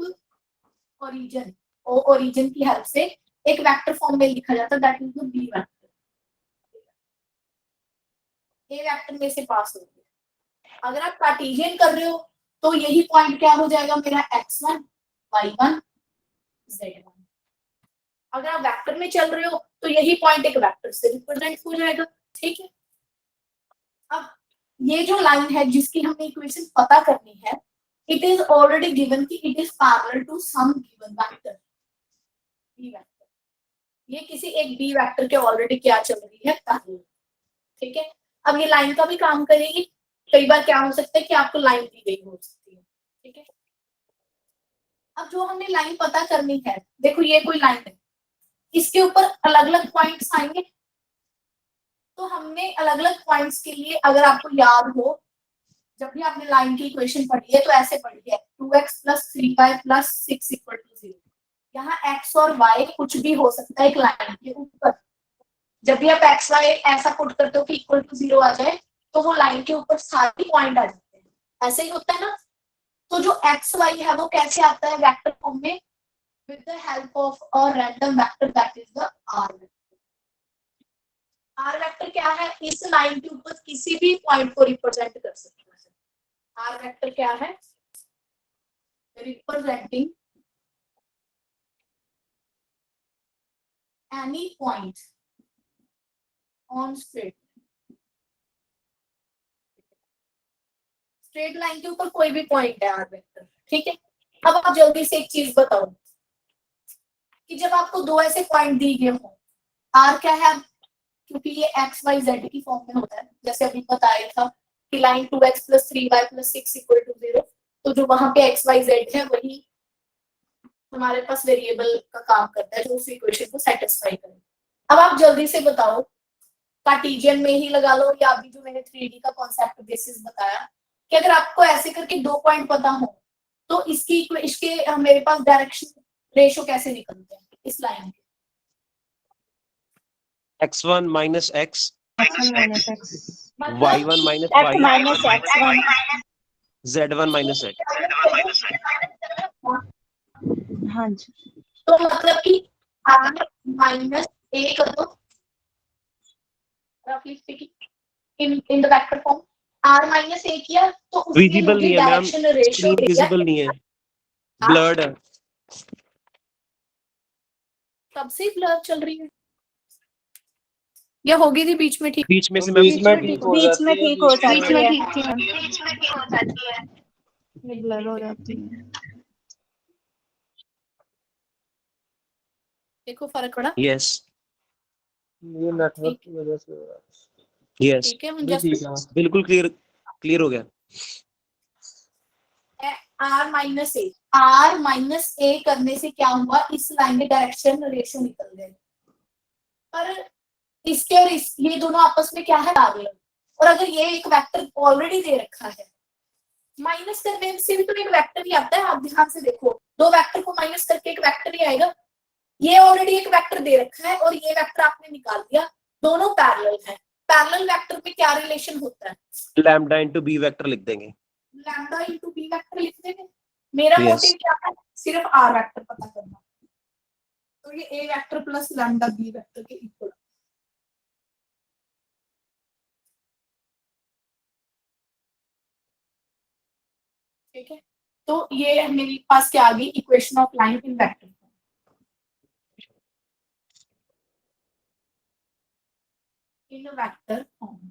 origin, और ओरिजिन की हेल्प से एक वेक्टर फॉर्म में लिखा जाता है, that is the B vector. A vector में से पास हो गया। अगर आप कार्टेशियन कर रहे हो तो यही पॉइंट क्या हो जाएगा मेरा, x1 y1 z1। अगर आप वेक्टर में चल रहे हो तो यही पॉइंट एक वेक्टर से रिप्रेजेंट हो जाएगा, ठीक है। अब ये जो लाइन है जिसकी हमें इक्वेशन पता करनी है, इट इज ऑलरेडी गिवन कि it is parallel to some given vector B vector. ये किसी एक बी वेक्टर के ऑलरेडी क्या चल रही है, पैरेलल, ठीक है। अब ये लाइन का भी काम करेगी। कई बार क्या हो सकता है कि आपको लाइन दी गई हो सकती है, ठीक है। अब जो हमने लाइन पता करनी है, देखो ये कोई लाइन है, इसके ऊपर अलग अलग पॉइंट्स आएंगे, तो हमने अलग अलग पॉइंट्स के लिए, अगर आपको याद हो, जब भी आपने लाइन की इक्वेशन पढ़ी है तो ऐसे पढ़ी है, 2x + 3y + 6 = 0। यहाँ x और y कुछ भी हो सकता है एक लाइन के ऊपर। जब भी आप x y ऐसा पुट करते हो कि =0 आ जाए, तो वो लाइन के ऊपर सारे पॉइंट आ जाते हैं, ऐसे ही होता है ना। तो जो x y है वो कैसे आता है वेक्टर फॉर्म में, with the help of a random vector, that is the r vector. r vector क्या है, इस लाइन के ऊपर किसी भी पॉइंट को रिप्रेजेंट कर सकता है। r वेक्टर क्या है, representing any point on straight line के ऊपर कोई भी पॉइंट है r वेक्टर, ठीक है। अब आप जल्दी से एक चीज बताओ कि जब आपको दो ऐसे पॉइंट दिए गए हो, r क्या है, क्योंकि ये x y z की फॉर्म में होता है, जैसे अभी बताया था कि लाइन 2x + 3y + 6 = 0, तो जो वहां पे x y z है वही हमारे पास वेरिएबल का काम करता है जो उस इक्वेशन को सेटिस्फाई करे। अब आप जल्दी से बताओ, कार्टेशियन में ही लगा लो या अभी जो मैंने 3D का कॉन्सेप्ट बेसिस बताया, कि अगर आपको ऐसे करके दो पॉइंट पता हो तो इसके मेरे पास डायरेक्शन रेशियो कैसे निकलते हैं इस लाइन के, x1 - x, x1 - x, y1 - x y, minus x1, z1 - z। हाँ जी। तो मतलब कि r - a कर दो, रफली speaking, in the vector form r - a किया तो उसके विजिबल नहीं है ma'am, direction ratio screen visible नहीं है, ब्लर्ड है। कब से ब्लर चल रही है या होगी थी बीच में ठीक? बीच में से मैम, बीच में ठीक हो बीच में जाती है, ठीक हो बीच में जाती है, ब्लर हो जाती है। देखो फर्क पड़ा, यस ये नेटवर्क की वजह से हो रहा है। यस, ठीक है। हम अभी जस्ट ठीक है। बिल्कुल क्लियर हो गया। r - a करने से क्या हुआ, इस लाइन के डायरेक्शन रेशियो निकल गए, पर इसके और ये दोनों आपस में क्या है, पैरेलल। और अगर ये एक वेक्टर ऑलरेडी दे रखा है, माइनस करने से भी तो एक वेक्टर ही आता है, आप ध्यान से देखो, दो वेक्टर को माइनस करके एक वेक्टर ही आएगा। ये ऑलरेडी एक वेक्टर दे रखा है और ये वेक्टर आपने निकाल दिया, दोनों पैरेलल हैं। पैरेलल वेक्टर में क्या रिलेशन होता है, लैम्डा * b वेक्टर लिख देंगे। लैम्डा * b वेक्टर लिख देंगे। मेरा Yes. मोटिव क्या है, सिर्फ आर वेक्टर पता करना। तो ये a vector plus lambda b vector के इक्वल। ठीक है, तो ये मेरे पास क्या आ गई, equation of line in vector. In vector form.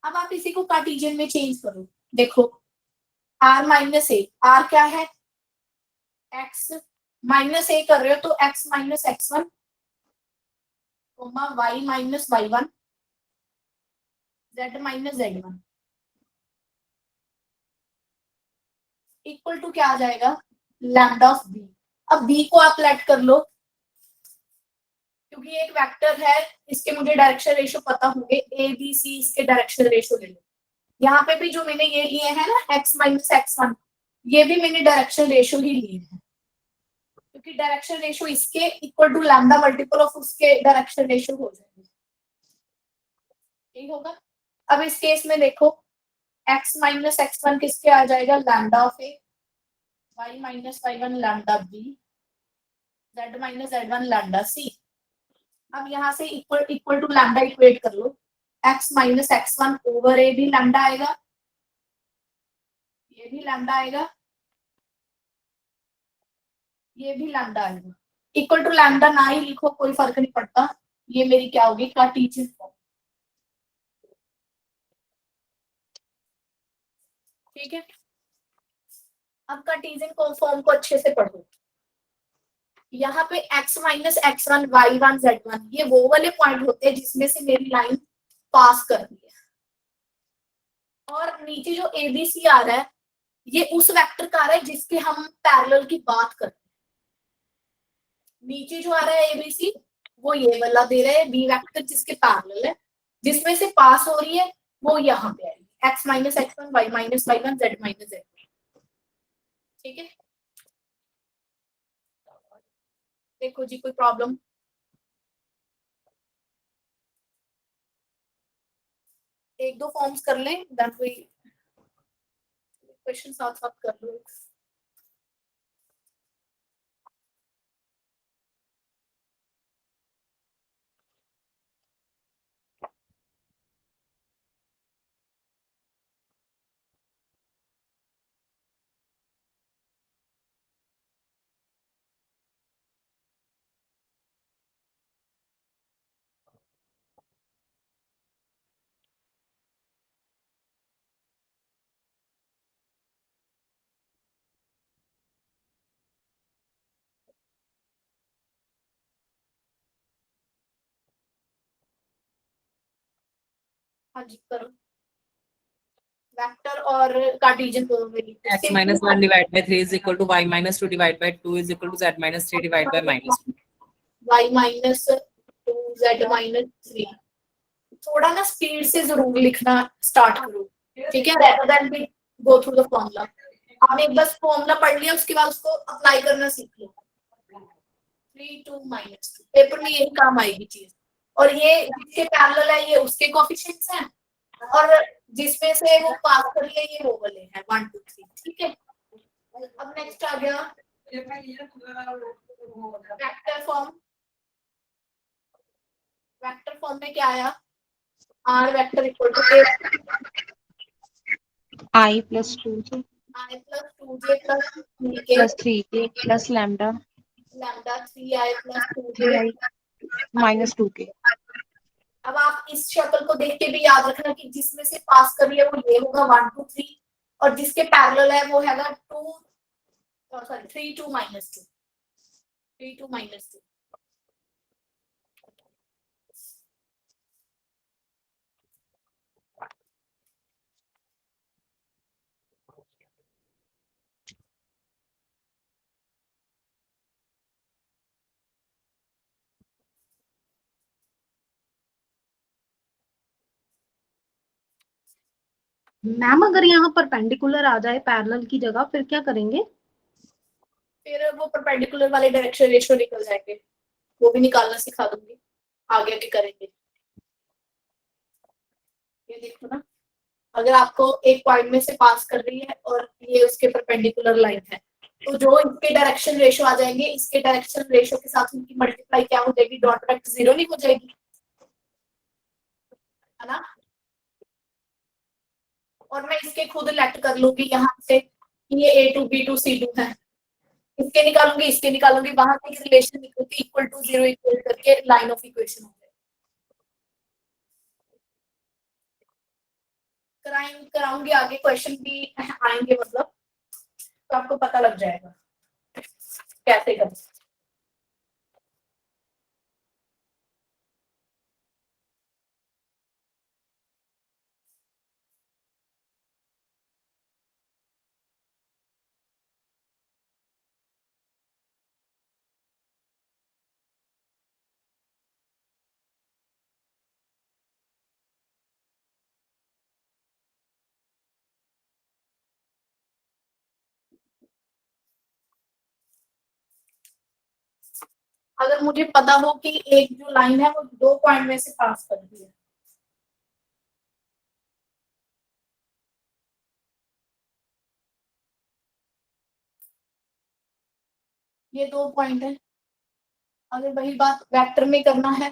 अब आप इसी को कार्टेशियन में चेंज करो। देखो आर माइनस ए, आर क्या है एक्स, माइनस ए कर रहे हो तो x minus x one, y minus y one, z minus z one equal to क्या आ जाएगा, लैम्डा ऑफ बी। अब बी को आप लेट कर लो, क्योंकि एक वेक्टर है, इसके मुझे डायरेक्शन रेशियो पता होंगे, ए बी सी, इसके डायरेक्शन रेशियो ले लो। यहाँ पे भी जो मैंने ये लिए हैं ना एक्स माइनस एक्स वन, ये भी मैंने डायरेक्शन रेशियो ही लिए हैं, क्योंकि डायरेक्शन रेशियो इसके equal to lambda multiple of उसके डायरेक्शन रेशियो हो जाएगी। ठीक होगा। अब इस केस में देखो x माइनस एक्स वन किसके आ जाएगा, lambda of a, y minus y one lambda b, z minus z one lambda c. अब यहाँ से इक्वल टू लैम्डा इक्वेट कर लो, x minus x one over a भी लैम्डा आएगा, ये भी लैम्डा आएगा, ये भी लैम्डा आएगा। इक्वल टू लैम्डा ना ही लिखो कोई फर्क नहीं पड़ता, ये मेरी क्या होगी, कार्टेशियन फॉर्म। ठीक है, अब कार्टेशियन फॉर्म को अच्छे से पढ़ो। यहाँ पे x minus x one y one z one, ये वो वाले पॉइंट होते हैं जिसमें से मेरी लाइन पास कर रही है, और नीचे जो ए बी सी आ रहा है ये उस वेक्टर का आ रहा है जिसके हम पैरेलल की बात कर रहे हैं। नीचे जो आ रहा है एबीसी वो ये वाला दे रहा है बी वेक्टर जिसके पैरेलल है, जिसमें से पास हो रही है वो यहाँ पे आएगी, x minus x one y minus y one z minus z. ठीक है, देखो जी कोई प्रॉब्लम, एक दो फॉर्म्स कर लें देन कोई क्वेश्चन साथ साथ कर लो। हाँ जी करो, वेक्टर और कार्टेशियन दोनों में x minus 1 divided by 3 is equal to y minus 2 divided by 2 is equal to z minus 3 divided by minus 2. y minus 2 z minus 3। थोड़ा ना स्पीड से जरूर लिखना स्टार्ट करो, ठीक है, rather than be go through the formula। आपने एक बस फॉर्मूला पढ़ लिया, उसके बाद उसको अप्लाई करना सीख लो। 3 2 minus 2 पेपर में यही काम आएगी चीज, और ये जिसके पैरेलल है ये उसके कोएफिशिएंट्स हैं, और जिसमें से वो पास कर लिया ये वो वाले हैं 1 2 3। ठीक है, अब नेक्स्ट आ गया वेक्टर फॉर्म। वेक्टर फॉर्म में क्या आया, r vector equal to I plus 2j i plus 2j plus 3k plus 3k plus lambda lambda 3i plus 2j 3i minus 2k। अब आप इस शक्ल को देख के भी याद रखना कि जिसमें से पास कर लिया वो ये होगा 1 2 3, और जिसके पैरेलल है वो हैगा 3 2 minus 2 3 2 minus 2। मैम अगर यहाँ परपेंडिकुलर आ जाए पैरेलल की जगह फिर क्या करेंगे? फिर वो परपेंडिकुलर वाले डायरेक्शन रेशियो निकल जाएंगे, वो भी निकालना सिखा दूंगी, आगे आगे करेंगे। ये देखो ना, अगर आपको एक पॉइंट में से पास कर रही है और ये उसके परपेंडिकुलर लाइन है, तो जो इसके डायरेक्शन रेशो आ जाएंगे, इसके डायरेक्शन रेशो के साथ उनकी मल्टीप्लाई क्या हो जाएगी, डॉट प्रोडक्ट 0 नहीं हो जाएगी, है ना। और मैं इसके खुद लेट कर लूंगी यहाँ से, ये A2 B2 C2 है, इसके निकालूंगी, इसके निकालूंगी, वहां से रिलेशन इक्वल टू 0 इक्वल करके लाइन ऑफ इक्वेशन हो जाएगी। कराऊंगी आगे, क्वेश्चन भी आएंगे मतलब, तो आपको पता लग जाएगा कैसे करना। अगर मुझे पता हो कि एक जो लाइन है वो 2 पॉइंट में से पास कर रही है, ये 2 पॉइंट है, अगर वही बात वेक्टर में करना है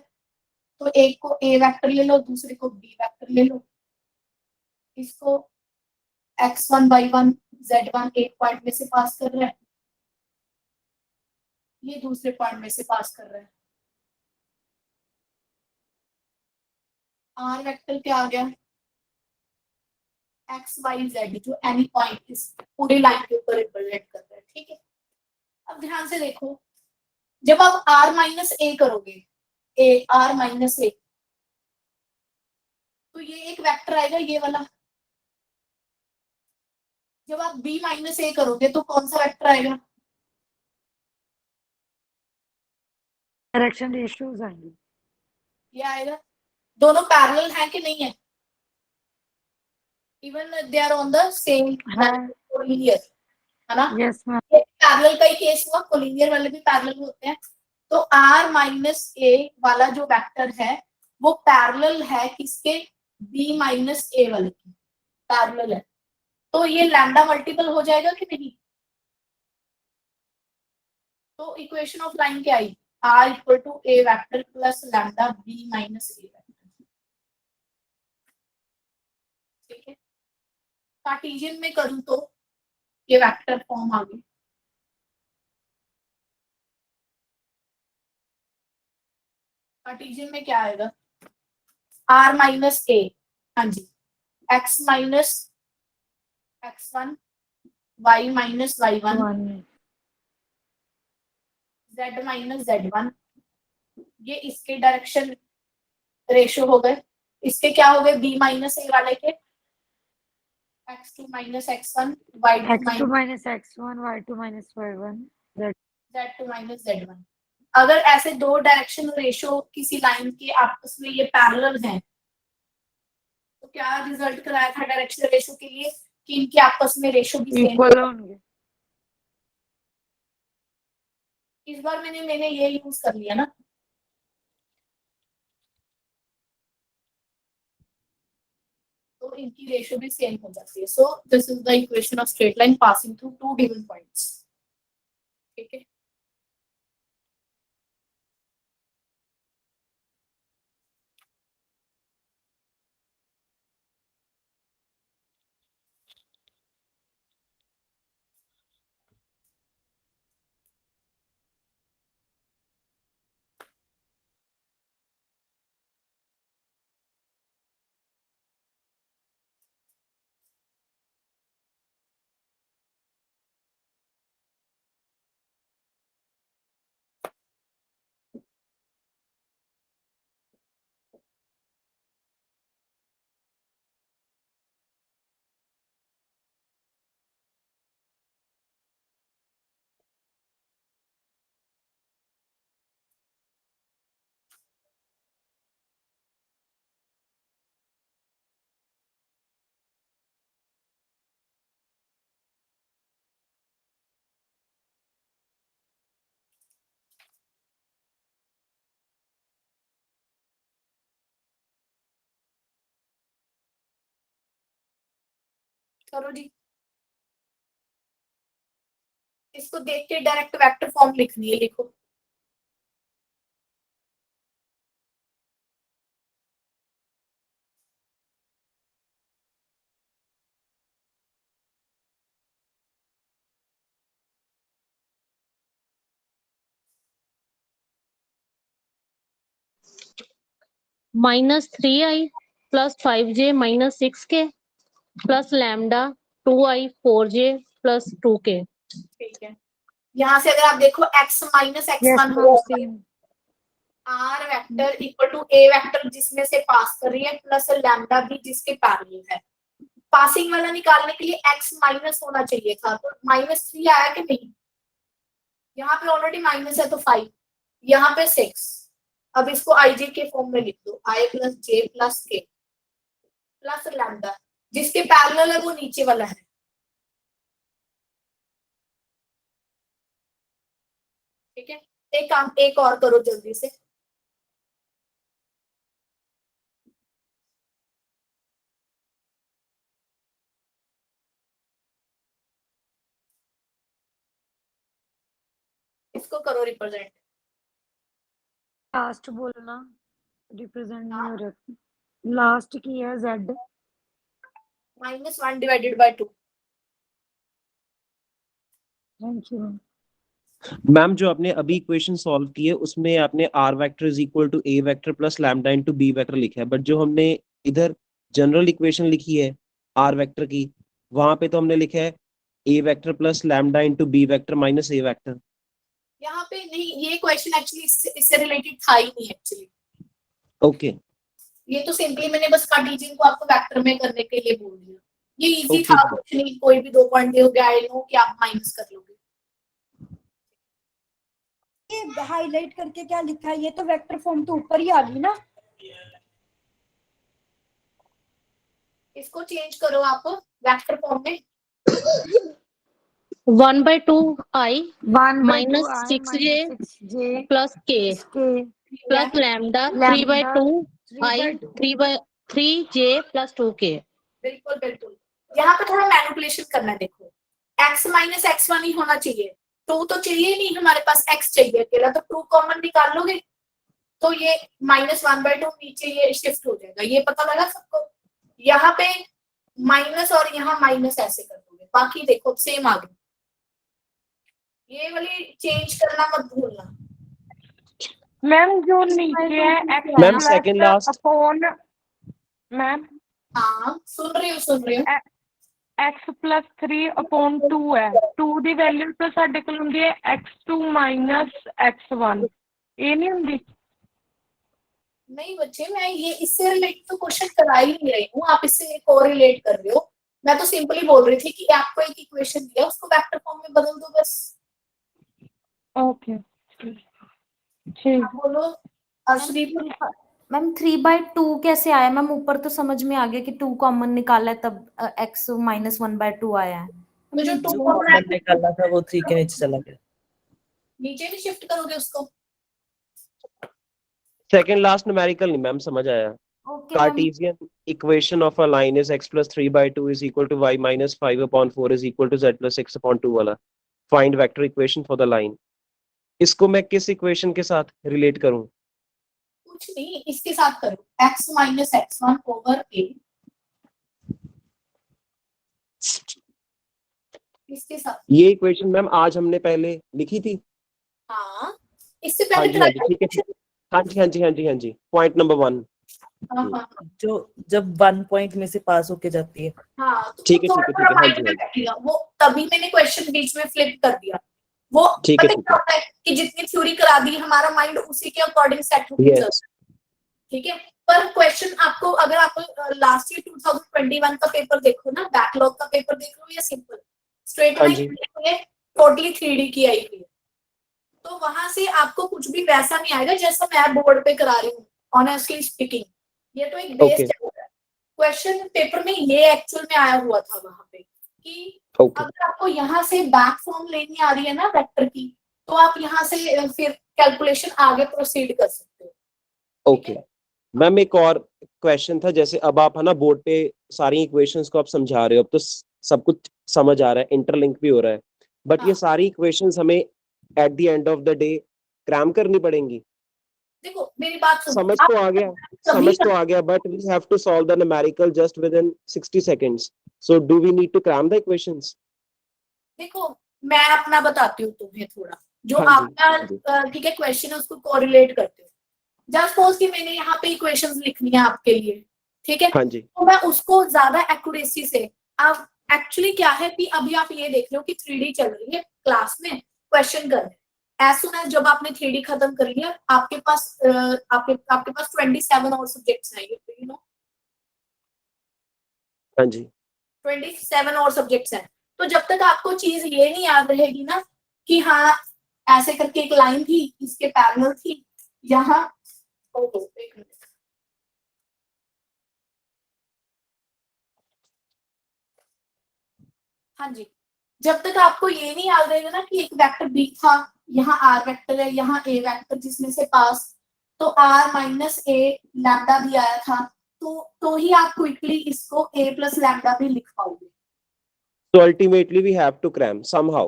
तो एक को ए वेक्टर ले लो, दूसरे को बी वेक्टर ले लो, इसको x1 y1 z1 एक पॉइंट में से पास कर रहा है, ये दूसरे पॉइंट में से पास कर रहा है। आर वेक्टर क्या आ गया, एक्स वाई जेड, जो एनी पॉइंट इस पूरी लाइन के ऊपर रिप्रेजेंट कर रहा है, ठीक है। अब ध्यान से देखो, जब आप r माइनस ए करोगे, ए r माइनस ए, तो ये एक वेक्टर आएगा ये वाला। जब आप b माइनस ए करोगे तो कौन सा वेक्टर आएगा, डायरेक्शन रेशियोज आएंगे, ये आएगा। दोनों पैरेलल है कि नहीं है, even they are on the same collinear, है ना। यस मैम, ये पैरेलल का ही केस हुआ, कोलिनियर वाले भी पैरेलल होते हैं। तो r माइनस ए वाला जो वेक्टर है वो पैरेलल है किसके, b माइनस ए वाले की पैरेलल है, तो ये लैम्डा मल्टीपल हो जाएगा कि नहीं। तो इक्वेशन ऑफ लाइन क्या आई, r equal to a vector plus lambda b minus a vector, ठीक है। कार्टेशियन में करूं तो ये वेक्टर फॉर्म आ गई, कार्टेशियन में क्या आएगा, r माइनस ए, हाँ जी, x minus x1 y minus y1 z minus z1, ये इसके डायरेक्शन रेशो हो गए, इसके क्या हो गए, b माइनस ए वाले के x2 minus x1 x2 minus x1 y2 minus y1 z2 minus z1। अगर ऐसे दो डायरेक्शन रेशो किसी लाइन के आपस में ये पैरेलल हैं, तो क्या रिजल्ट कराया था डायरेक्शन रेशो के लिए कि इनके आपस में रेशो भी सेम इक्वल होंगे। इस बार मैंने ये यूज कर लिया ना, तो इनकी रेशो भी सेम हो जाती है। So this is the equation of straight line passing through two given points, ठीक है। करो जी, इसको देख के डायरेक्ट वेक्टर फॉर्म लिखनी है, लिखो। -3i plus 5j minus 6k plus lambda 2i 4j plus 2k। ठीक है, यहाँ से अगर आप देखो x minus x yes one ma'am same. R vector equal to a vector जिसमें से पास कर रही है प्लस लैम्डा भी जिसके पैरेलल है। पासिंग वाला निकालने के लिए x माइनस होना चाहिए था, तो -3 आया कि नहीं? यहाँ पे ऑलरेडी माइनस है तो 5, यहाँ पे 6। अब इसको ij के फॉर्म में लिख दो, i प्लस जे प्लस के प्लस लैम्डा, जिसके पैरेलल है वो नीचे वाला है। ठीक है, एक काम एक और करो जल्दी से। इसको करो रिप्रेजेंट। लास्ट बोलना, रिप्रेजेंट नहीं हो रहा। लास्ट की है z -1 divided by 2। Thank you. Ma'am जो आपने अभी इक्वेशन सॉल्व की है उसमें आपने r vector is equal to a vector plus lambda into b vector लिखा है, बट जो हमने इधर जनरल इक्वेशन लिखी है r वेक्टर की, वहां पे तो हमने लिखा है a vector plus lambda into b vector minus a vector. यहाँ पे नहीं, ये क्वेश्चन एक्चुअली इससे रिलेटेड था ही नहीं एक्चुअली। ओके ये तो सिंपली मैंने बस कार्टेशियन को आपको वेक्टर में करने के लिए बोल दिया। ये इजी Okay. था, कुछ नहीं, कोई भी 2 पॉइंट दोगे आई नो कि आप माइनस कर लोगे। ये हाईलाइट करके क्या लिखा है? ये तो वेक्टर फॉर्म तो ऊपर ही आ गई ना। इसको चेंज करो आप वेक्टर फॉर्म में। 1/2i 1/2i minus 6j plus k plus lambda 3/2i 3j plus 2k। बिल्कुल बिल्कुल, यहाँ पे थोड़ा मैनिपुलेशन करना है। देखो x माइनस x1 ही होना चाहिए, 2 तो चाहिए नहीं हमारे पास, x चाहिए अकेला, तो 2 कॉमन निकाल लोगे तो ये -1/2 नीचे ये शिफ्ट हो जाएगा। ये पता लगा सबको? यहाँ पे माइनस और यहाँ माइनस ऐसे कर दोगे, बाकी देखो सेम आ गई। ये वाली चेंज करना मत भूलना। मैम जो नीचे है x ma'am second last upon ma'am हाँ सुन रही हूँ। x प्लस 3 अपॉन 2 है, 2 ਦੀ ਵੈਲਿਊ ਤਾਂ ਸਾਡੇ ਕੋਲ ਹੁੰਦੀ ਹੈ x2 ਮਾਈਨਸ x1, ਇਹ ਨਹੀਂ ਹੁੰਦੀ? नहीं बच्चे, मैं ये इससे रिलेटेड तो क्वेश्चन करा ही नहीं रही हूँ, आप इससे एक और रिलेट कर रहे हो। मैं तो सिंपली बोल रही थी कि आपको एक इक्वेशन दिया, उसको वेक्टर फॉर्म में बदल दो बस। ओके ठीक। आप बोलो अर्शदीप। मैम 3/2 कैसे आया मैम? ऊपर तो समझ में आ गया कि 2 कॉमन निकाला है तब x माइनस 1/2 आया है। तो जो 2 जो कॉमन कॉमन निकाला था वो 3 के नीचे चला गया। नीचे भी शिफ्ट करोगे उसको। सेकंड लास्ट न्यूमेरिकल नहीं मैम, समझ आया। Cartesian equation of a line is x plus 3/2 is equal to y minus 5/4 is equal to z plus 6/2 वाला। Find vector equation for the line. इसको मैं किस इक्वेशन के साथ रिलेट करूं? कुछ नहीं, इसके साथ करो x minus x1 over a, इसके साथ। ये इक्वेशन मैम आज हमने पहले लिखी थी। हाँ इससे हाँ पहले जी हाँ जी ठीक है, हाँ जी हाँ जी हाँ जी हाँ जी, पॉइंट नंबर 1। जो जब 1 पॉइंट में से पास होके जाती है। हाँ तो ठीक है थोड़ा ठीक है थोड़ा ठीक है, हाँ माइंड जी में हाँ जी बैठेगा वो, तभी मैंने क्वेश्चन बीच में फ्लिप कर दिया। वो ठीक है पता ठीक क्या होता है कि जितनी थ्योरी करा दी हमारा माइंड उसी के अकॉर्डिंग सेट होके चलता यस है। ठीक है, पर क्वेश्चन आपको, अगर आप लास्ट ईयर 2021 का पेपर देखो ना, बैकलॉग का पेपर देख लो या सिंपल स्ट्रेट हाँ लाइन जी टोटली 3D की आई हुई है, तो वहां से आपको कुछ भी वैसा नहीं आएगा जैसा मैं बोर्ड पे करा रही हूँ। ऑनेस्टली स्पीकिंग, ये तो एक बेस ओके चल रहा है। क्वेश्चन पेपर में ये एक्चुअल में आया हुआ था वहां पे कि ओके अगर आपको यहाँ से बैक फॉर्म लेनी आ रही है ना वेक्टर की, तो आप यहाँ से फिर कैलकुलेशन आगे प्रोसीड कर सकते हो। ओके मैम एक और क्वेश्चन था, जैसे अब आप है ना बोर्ड पे सारी इक्वेशंस को आप समझा रहे हो, अब तो सब कुछ समझ आ रहा है, इंटरलिंक भी हो रहा है, बट ये सारी इक्वेशंस हमें at the end of the day cram करनी पड़ेंगी। देखो मेरी बात सुनो, समझ आप तो आ गया, कभी समझ तो आ गया, but we have to solve the numerical just within 60 seconds, so do we need to cram the equations? देखो मैं अपना बताती हूँ तुम्हें थोड़ा, जो हाँ जी, आपका ठीक है क्वेश्चन है उसको कोरिलेट करते हो। जस्ट सपोज कि मैंने यहाँ पे इक्वेशंस लिखनी है आपके लिए, ठीक है, हाँ जी, तो मैं उसको ज्यादा एक्यूरेसी से, अब एक्चुअली क्या है कि अभी आप ये देख रहे हो कि 3D चल रही है क्लास में, क्वेश्चन कर रहे हैं। एज सुन एज जब आपने 3D खत्म कर लिया, आपके पास आपके पास 27 और सब्जेक्ट्स हैं, यू नो, हाँ जी, 27 और सब्जेक्ट्स हैं। तो जब तक आपको चीज ये नहीं याद रहेगी ना कि हाँ ऐसे करके एक लाइन थी, इसके पैरेलल थी, यहाँ एक मिनट, हाँ जी, जब तक आपको ये नहीं याद रहेगा ना कि एक वेक्टर बी था, यहाँ आर वेक्टर है, यहाँ ए वेक्टर जिसमें से पास, तो आर माइनस ए लैम्डा भी आया था, तो ही आप क्विकली इसको ए प्लस लैम्डा भी लिख पाओगे। so ultimately we have to cram somehow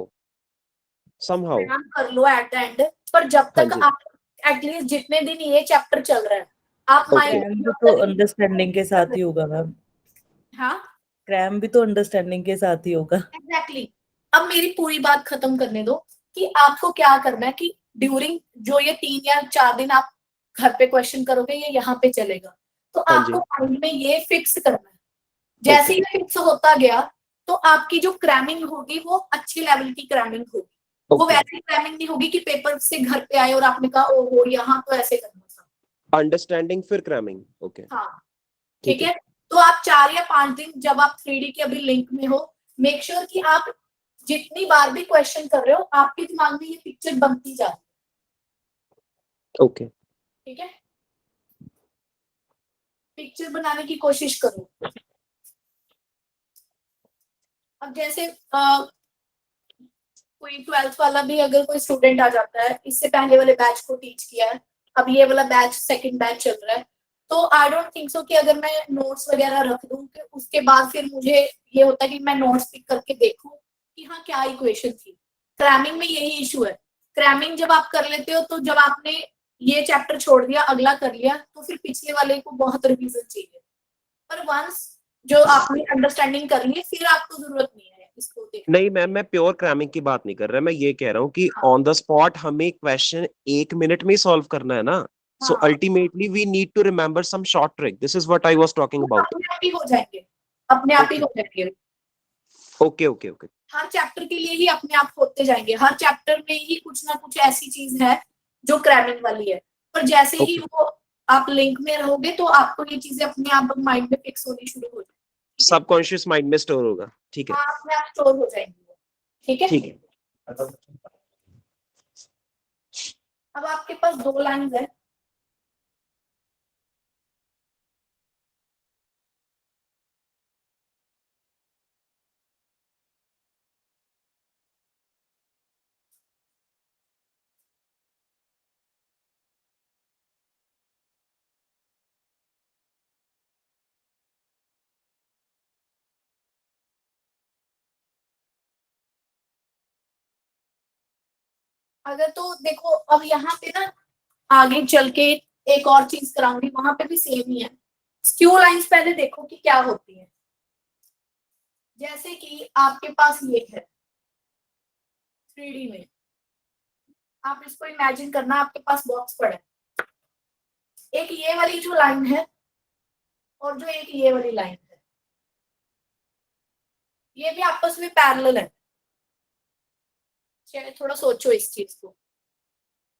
काम कर लो एट द एंड, पर जब हाँ तक जी, आप एटलीस्ट जितने दिन ये चैप्टर चल रहा है आप Okay. माइंड क्रैम भी तो अंडरस्टैंडिंग के साथ ही होगा मैम, हाँ क्रैम भी तो अंडरस्टैंडिंग के साथ ही होगा। एग्जैक्टली। अब मेरी पूरी बात खत्म करने दो कि आपको क्या करना है कि ड्यूरिंग जो ये 3 या 4 दिन आप घर पे क्वेश्चन करोगे, ये यहाँ पे चलेगा, तो हाँ आपको जी, माइंड में ये फिक्स करना है। जैसे ही फिक्स होता गया तो आपकी जो क्रैमिंग होगी वो अच्छी लेवल की क्रैमिंग होगी, वो Okay. वैसी क्रैमिंग नहीं होगी कि पेपर से घर पे आए और आपने कहा ओहो यहाँ तो ऐसे करना था। अंडरस्टैंडिंग फिर क्रैमिंग। ओके, हाँ ठीक है, तो आप 4 या 5 दिन जब आप 3D के अभी लिंक में हो, मेक श्योर कि आप जितनी बार भी क्वेश्चन कर रहे हो आपके दिमाग में ये पिक्चर बनती जा रही है। ओके, ठीक है, पिक्चर बनाने की कोशिश करो। अब जैसे कोई 12th वाला भी अगर कोई स्टूडेंट आ जाता है, इससे पहले वाले बैच को टीच किया है, अब ये वाला बैच सेकंड बैच चल रहा है, तो आई डोंट थिंक सो कि अगर मैं नोट्स वगैरह रख दूं कि उसके बाद फिर मुझे ये होता है कि मैं नोट्स पिक करके देखूं कि हाँ क्या इक्वेशन थी। क्रैमिंग में यही इशू है। क्रैमिंग जब आप कर लेते हो तो जब आपने ये चैप्टर छोड़ दिया, अगला कर लिया, तो फिर पिछले वाले को बहुत रिवीजन चाहिए। पर वंस जो आपने अंडरस्टैंडिंग कर ली, फिर आपको जरूरत नहीं है इसको देखने। नहीं मैम, मैं प्योर क्रैमिंग की बात नहीं कर रहा, मैं ये कह रहा हूँ कि ऑन द स्पॉट हमें क्वेश्चन 1 मिनट में ही सॉल्व करना है ना, so ultimately we need to remember some short trick, this is what I was talking about. अपने आप ही हो जाएंगे, अपने आप ही हो जाएंगे। ओके ओके ओके, हर चैप्टर के लिए ही अपने आप होते जाएंगे, हर चैप्टर में ही कुछ ना कुछ ऐसी चीज है जो क्रैमिंग वाली है, पर जैसे ही वो आप लिंक में रहोगे तो आपको ये चीजें अपने आप माइंड में फिक्स होनी शुरू हो जाएगी, सबकॉन्शियस माइंड में स्टोर होगा। ठीक है, हाँ अपने आप स्टोर हो जाएंगी। ठीक है, ठीक है। अब आपके पास 2 लाइंस है, अगर तो देखो अब यहाँ पे ना आगे चल के एक और चीज कराऊंगी, वहां पे भी सेम ही है। स्क्यू लाइंस पहले देखो कि क्या होती है। जैसे कि आपके पास ये है 3D में, आप इसको इमेजिन करना आपके पास बॉक्स पड़ा है, एक ये वाली जो लाइन है और जो एक ये वाली लाइन है, ये भी आपस में पैरेलल है। चलिए थोड़ा सोचो इस चीज को,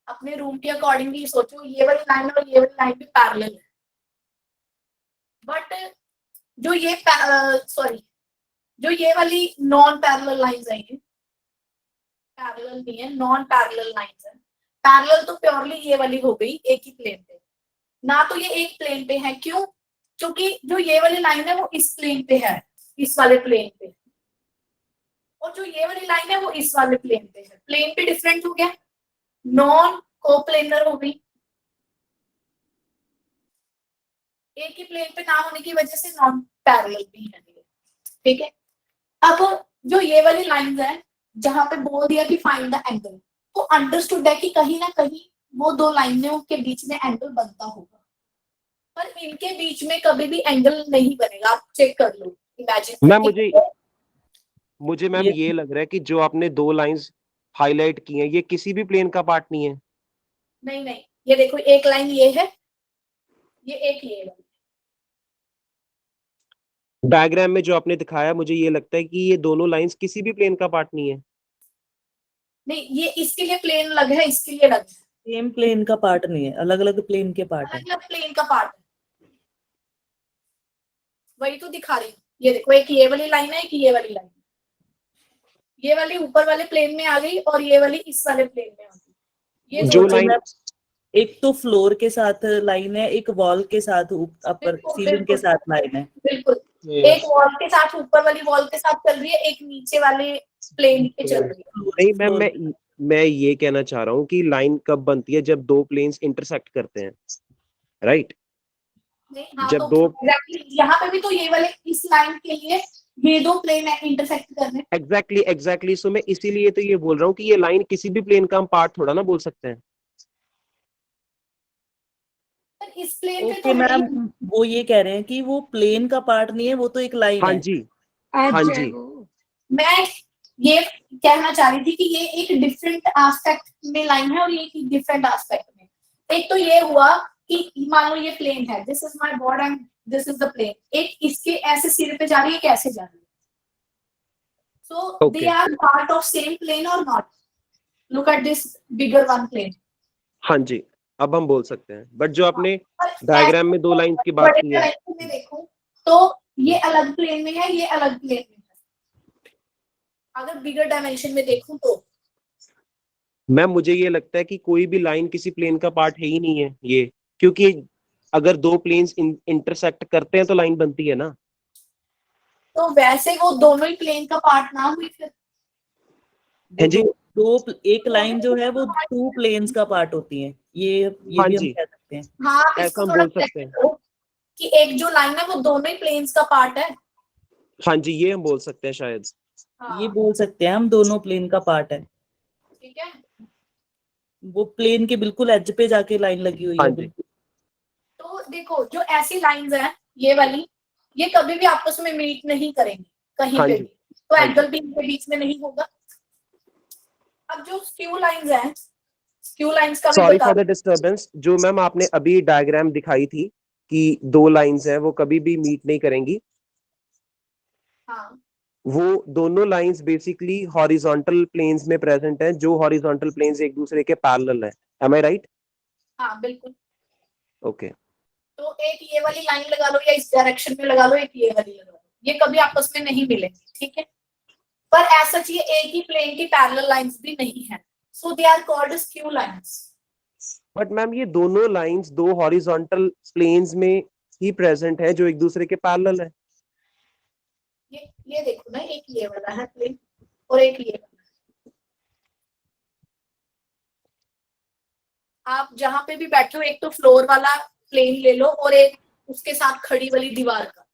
अपने रूम के अकॉर्डिंगली सोचो, ये वाली लाइन और ये वाली लाइन भी पैरेलल है, बट जो ये सॉरी जो ये वाली नॉन पैरेलल लाइंस है, ये पैरेलल नहीं है, नॉन पैरेलल लाइंस है। पैरेलल तो प्योरली ये वाली हो गई एक ही प्लेन पे, ना तो ये एक प्लेन पे है, क्यों? क्योंकि जो ये वाली लाइन है वो इस प्लेन पे है, इस वाले प्लेन पे, और जो ये वाली लाइन है वो इस वाले प्लेन पे है। प्लेन पे डिफरेंट हो गया, नॉन कोप्लेनर हो गई, एक ही प्लेन पे ना होने की वजह से नॉन पैरेलल भी है। ठीक है, अब जो ये वाली लाइंस है जहां पे बोल दिया कि फाइंड द एंगल, तो अंडरस्टूड है कि कहीं ना कहीं वो दो लाइनों के बीच में एंगल बनता होगा, पर इनके बीच में कभी भी एंगल नहीं बनेगा। आप चेक कर लो, इमेजिन। मैम मुझे मैम ये लग रहा है कि जो आपने दो लाइंस हाईलाइट की हैं ये किसी भी प्लेन का पार्ट नहीं है। नहीं नहीं, ये देखो एक लाइन ये है, ये एक ये है। डायग्राम में जो आपने दिखाया मुझे ये लगता है कि ये दोनों लाइंस किसी भी प्लेन का पार्ट नहीं है। नहीं, ये इसके लिए प्लेन अलग है, इसके लिए अलग है। सेम प्लेन का पार्ट नहीं है, अलग अलग प्लेन के पार्ट है। अलग अलग प्लेन का पार्ट है, वही तो दिखा रही हूँ। ये देखो एक ये वाली लाइन है, एक ये वाली लाइन, ये वाली ऊपर वाले प्लेन में आ गई और ये वाली इस वाले प्लेन में आ गई। ये जो दो लाइन एक तो फ्लोर के साथ लाइन है, एक वॉल के साथ अपर बिल्कुल, सीलिंग के बिल्कुल। साथ लाइन है। बिल्कुल, एक वॉल के साथ, ऊपर वाली वॉल के साथ चल रही है, एक नीचे वाले प्लेन पे चल रही है। नहीं मैम, मैं ये कहना चाह रहा हूँ कि लाइन कब बनती है, जब दो प्लेन्स इंटरसेक्ट करते हैं, राइट? नहीं, हाँ, जब तो दो exactly, यहाँ पे भी तो ये वाले इस लाइन के लिए ये दो प्लेन इंटरसेक्ट कर रहे हैं। एग्जैक्टली सो मैं इसीलिए तो ये बोल रहा हूँ कि ये लाइन किसी भी प्लेन का हम पार्ट थोड़ा ना बोल सकते हैं। पर इस प्लेन पे ओके तो मैम, वो ये कह रहे हैं कि वो प्लेन का पार्ट नहीं है, वो तो एक लाइन हाँ है। जी, हाँ जी। मैं ये कहना चाह रही थी कि ये एक डिफरेंट एस्पेक्ट में लाइन है और ये एक डिफरेंट एस्पेक्ट में। एक तो ये हुआ कि मान लो ये प्लेन है, this is my board and this is the plane, एक इसके ऐसे सिरे पे जा रही है, कैसे जा रही है, so they are part of same plane और नॉट। Look at this bigger one plane. हाँ जी, अब हम बोल सकते हैं, बट जो आपने डायग्राम में दो लाइंस की बात की है, में देखो तो ये अलग प्लेन में है, ये अलग प्लेन में है। अगर बिगर डायमेंशन में देखूं तो मैम मुझे ये लगता है कि कोई भी लाइन किसी प्लेन का पार्ट है ही नहीं है ये, क्योंकि अगर दो प्लेन्स इंटरसेक्ट करते हैं तो लाइन बनती है ना। तो वैसे वो दोनों ही प्लेन का पार्ट ना हुई फिर। है जी, एक लाइन जो है वो टू प्लेन्स का पार्ट होती है, ये हाँ भी जी, हम कह सकते हैं। हाँ, ऐसा इसको हम थोड़ा बोल सकते हैं। करो कि एक जो लाइन है वो दोनों ही प्लेन्स का पार्ट है। हाँ जी, ये हम बोल सकते हैं शायद। हाँ, ये बोल सकते हैं हम, दोनों प्लेन का पार्ट है। ठीक है। वो प्लेन के बिल्कुल एज पे जाके लाइन लगी हुई हाँ है जी। बिल्कुल। तो देखो जो ऐसी लाइंस हैं, ये वाली, ये कभी भी आपस में मीट नहीं करेंगी कहीं हाँ पे जी, भी, तो हाँ एंगल भी इनके बीच में नहीं होगा। अब जो स्क्यू लाइंस हैं, स्क्यू लाइंस का भी सॉरी बता फॉर द डिस्टर्बेंस, जो मैम आपने अभी डायग्राम दिखाई थी कि दो लाइंस हैं वो कभी भी मीट नहीं करेंगी, हाँ, वो दोनों लाइंस बेसिकली हॉरिजॉन्टल प्लेन्स में प्रेजेंट हैं, जो हॉरिजॉन्टल प्लेन्स एक दूसरे के पैरेलल है। एम आई राइट? हाँ, बिल्कुल। ओके। तो एक ये वाली लाइन लगा लो या इस डायरेक्शन में लगा लो, एक ये वाली लगा लो, ये कभी आपस में नहीं मिलेंगे, ठीक है। पर ऐसा ये एक ही प्लेन की पैरेलल लाइंस भी नहीं है, so they are called skew lines. But ma'am ये दोनों लाइंस दो हॉरिजॉन्टल प्लेन्स में ही प्रेजेंट है जो एक दूसरे के पैरेलल है। ये देखो ना, एक ये वाला है प्लेन और एक ये वाला। आप जहां पे भी बैठे हो, एक तो फ्लोर वाला प्लेन ले लो और एक उसके साथ खड़ी वाली दीवार का।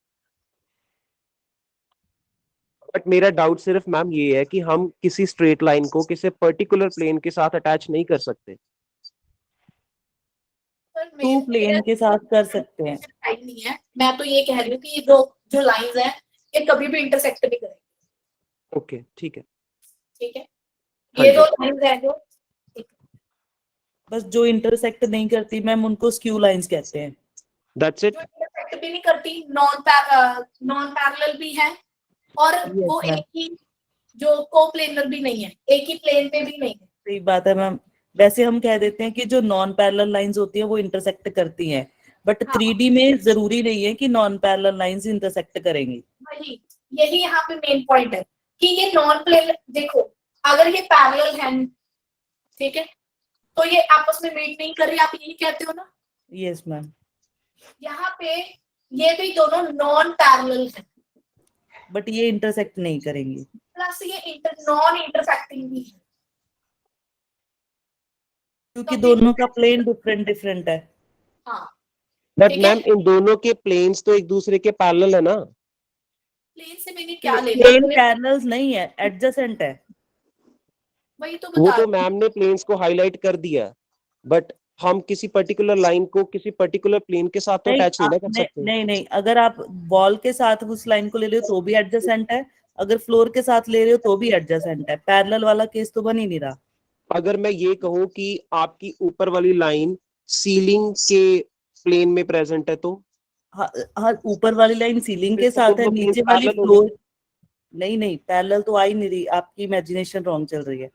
बट मेरा डाउट सिर्फ मैम ये है कि हम किसी स्ट्रेट लाइन को किसी पर्टिकुलर प्लेन के साथ अटैच नहीं कर सकते। टू प्लेन के साथ कर सकते हैं। नहीं है, मैं तो ये कह रही हूँ कि ये दो जो लाइंस हैं ये कभी भी इंटरसेक्ट नहीं करेंगे। ओके, ठीक है, ठीक है, हाँ ये जी। दो लाइंस हैं जो बस जो इंटरसेक्ट नहीं करती मैम उनको स्क्यू लाइंस कहते हैं। That's it. जो इंटरसेक्ट भी नहीं करती, नॉन पैरेलल भी है, और वो ma'am. एक ही जो कोप्लेनर भी नहीं है, एक ही प्लेन पे भी नहीं है। सही बात है मैम। वैसे हम कह देते हैं कि जो नॉन पैरेलल लाइंस होती है वो इंटरसेक्ट करती हैं, बट हाँ। 3D में जरूरी नहीं है कि नॉन पैरेलल लाइंस इंटरसेक्ट करेंगी। वही, यही यहाँ पे मेन पॉइंट है कि ये नॉन पैरेलल, देखो अगर ये पैरेलल है, ठीक है, तो ये आपस में मीट नहीं कर रही, आप यही कहते हो ना। Yes ma'am. यहाँ पे ये भी दोनों नॉन पैरेलल है, बट ये इंटरसेक्ट नहीं करेंगी। प्लस ये नॉन इंटरसेक्टिंग भी है, क्योंकि दोनों का प्लेन डिफरेंट है। हाँ। बट ठीक है? मैम इन दोनों के प्लेन्स तो एक दूसरे के पैरेलल है ना। प्लेन से मैंने क्या ले प्लेन लिया, पैरेलल्स नहीं है, एडजेसेंट है। वही तो वो बता तो रही हूँ। मैम ने प्लेन्स को हाईलाइट कर दिया, बट हम किसी पर्टिकुलर लाइन को किसी पर्टिकुलर प्लेन के साथ तो नहीं अटैच नहीं ना कर आपने सकते। नहीं, अगर आप वॉल के साथ उस लाइन को ले रहे हो तो भी एडजेसेंट है, अगर फ्लोर के साथ ले रहे हो तो भी एडजेसेंट है, पैरेलल वाला केस तो बन ही नहीं रहा। अगर मैं ये कहूँ कि आपकी ऊपर वाली लाइन सीलिंग के प्लेन में प्रेजेंट है तो हाँ, ऊपर वाली लाइन सीलिंग के फिर तो साथ है, दोनों नीचे planes वाली parallel हो गए। फ्लोर नहीं पैरेलल तो आ ही नहीं रही, आपकी इमेजिनेशन रॉन्ग चल रही है।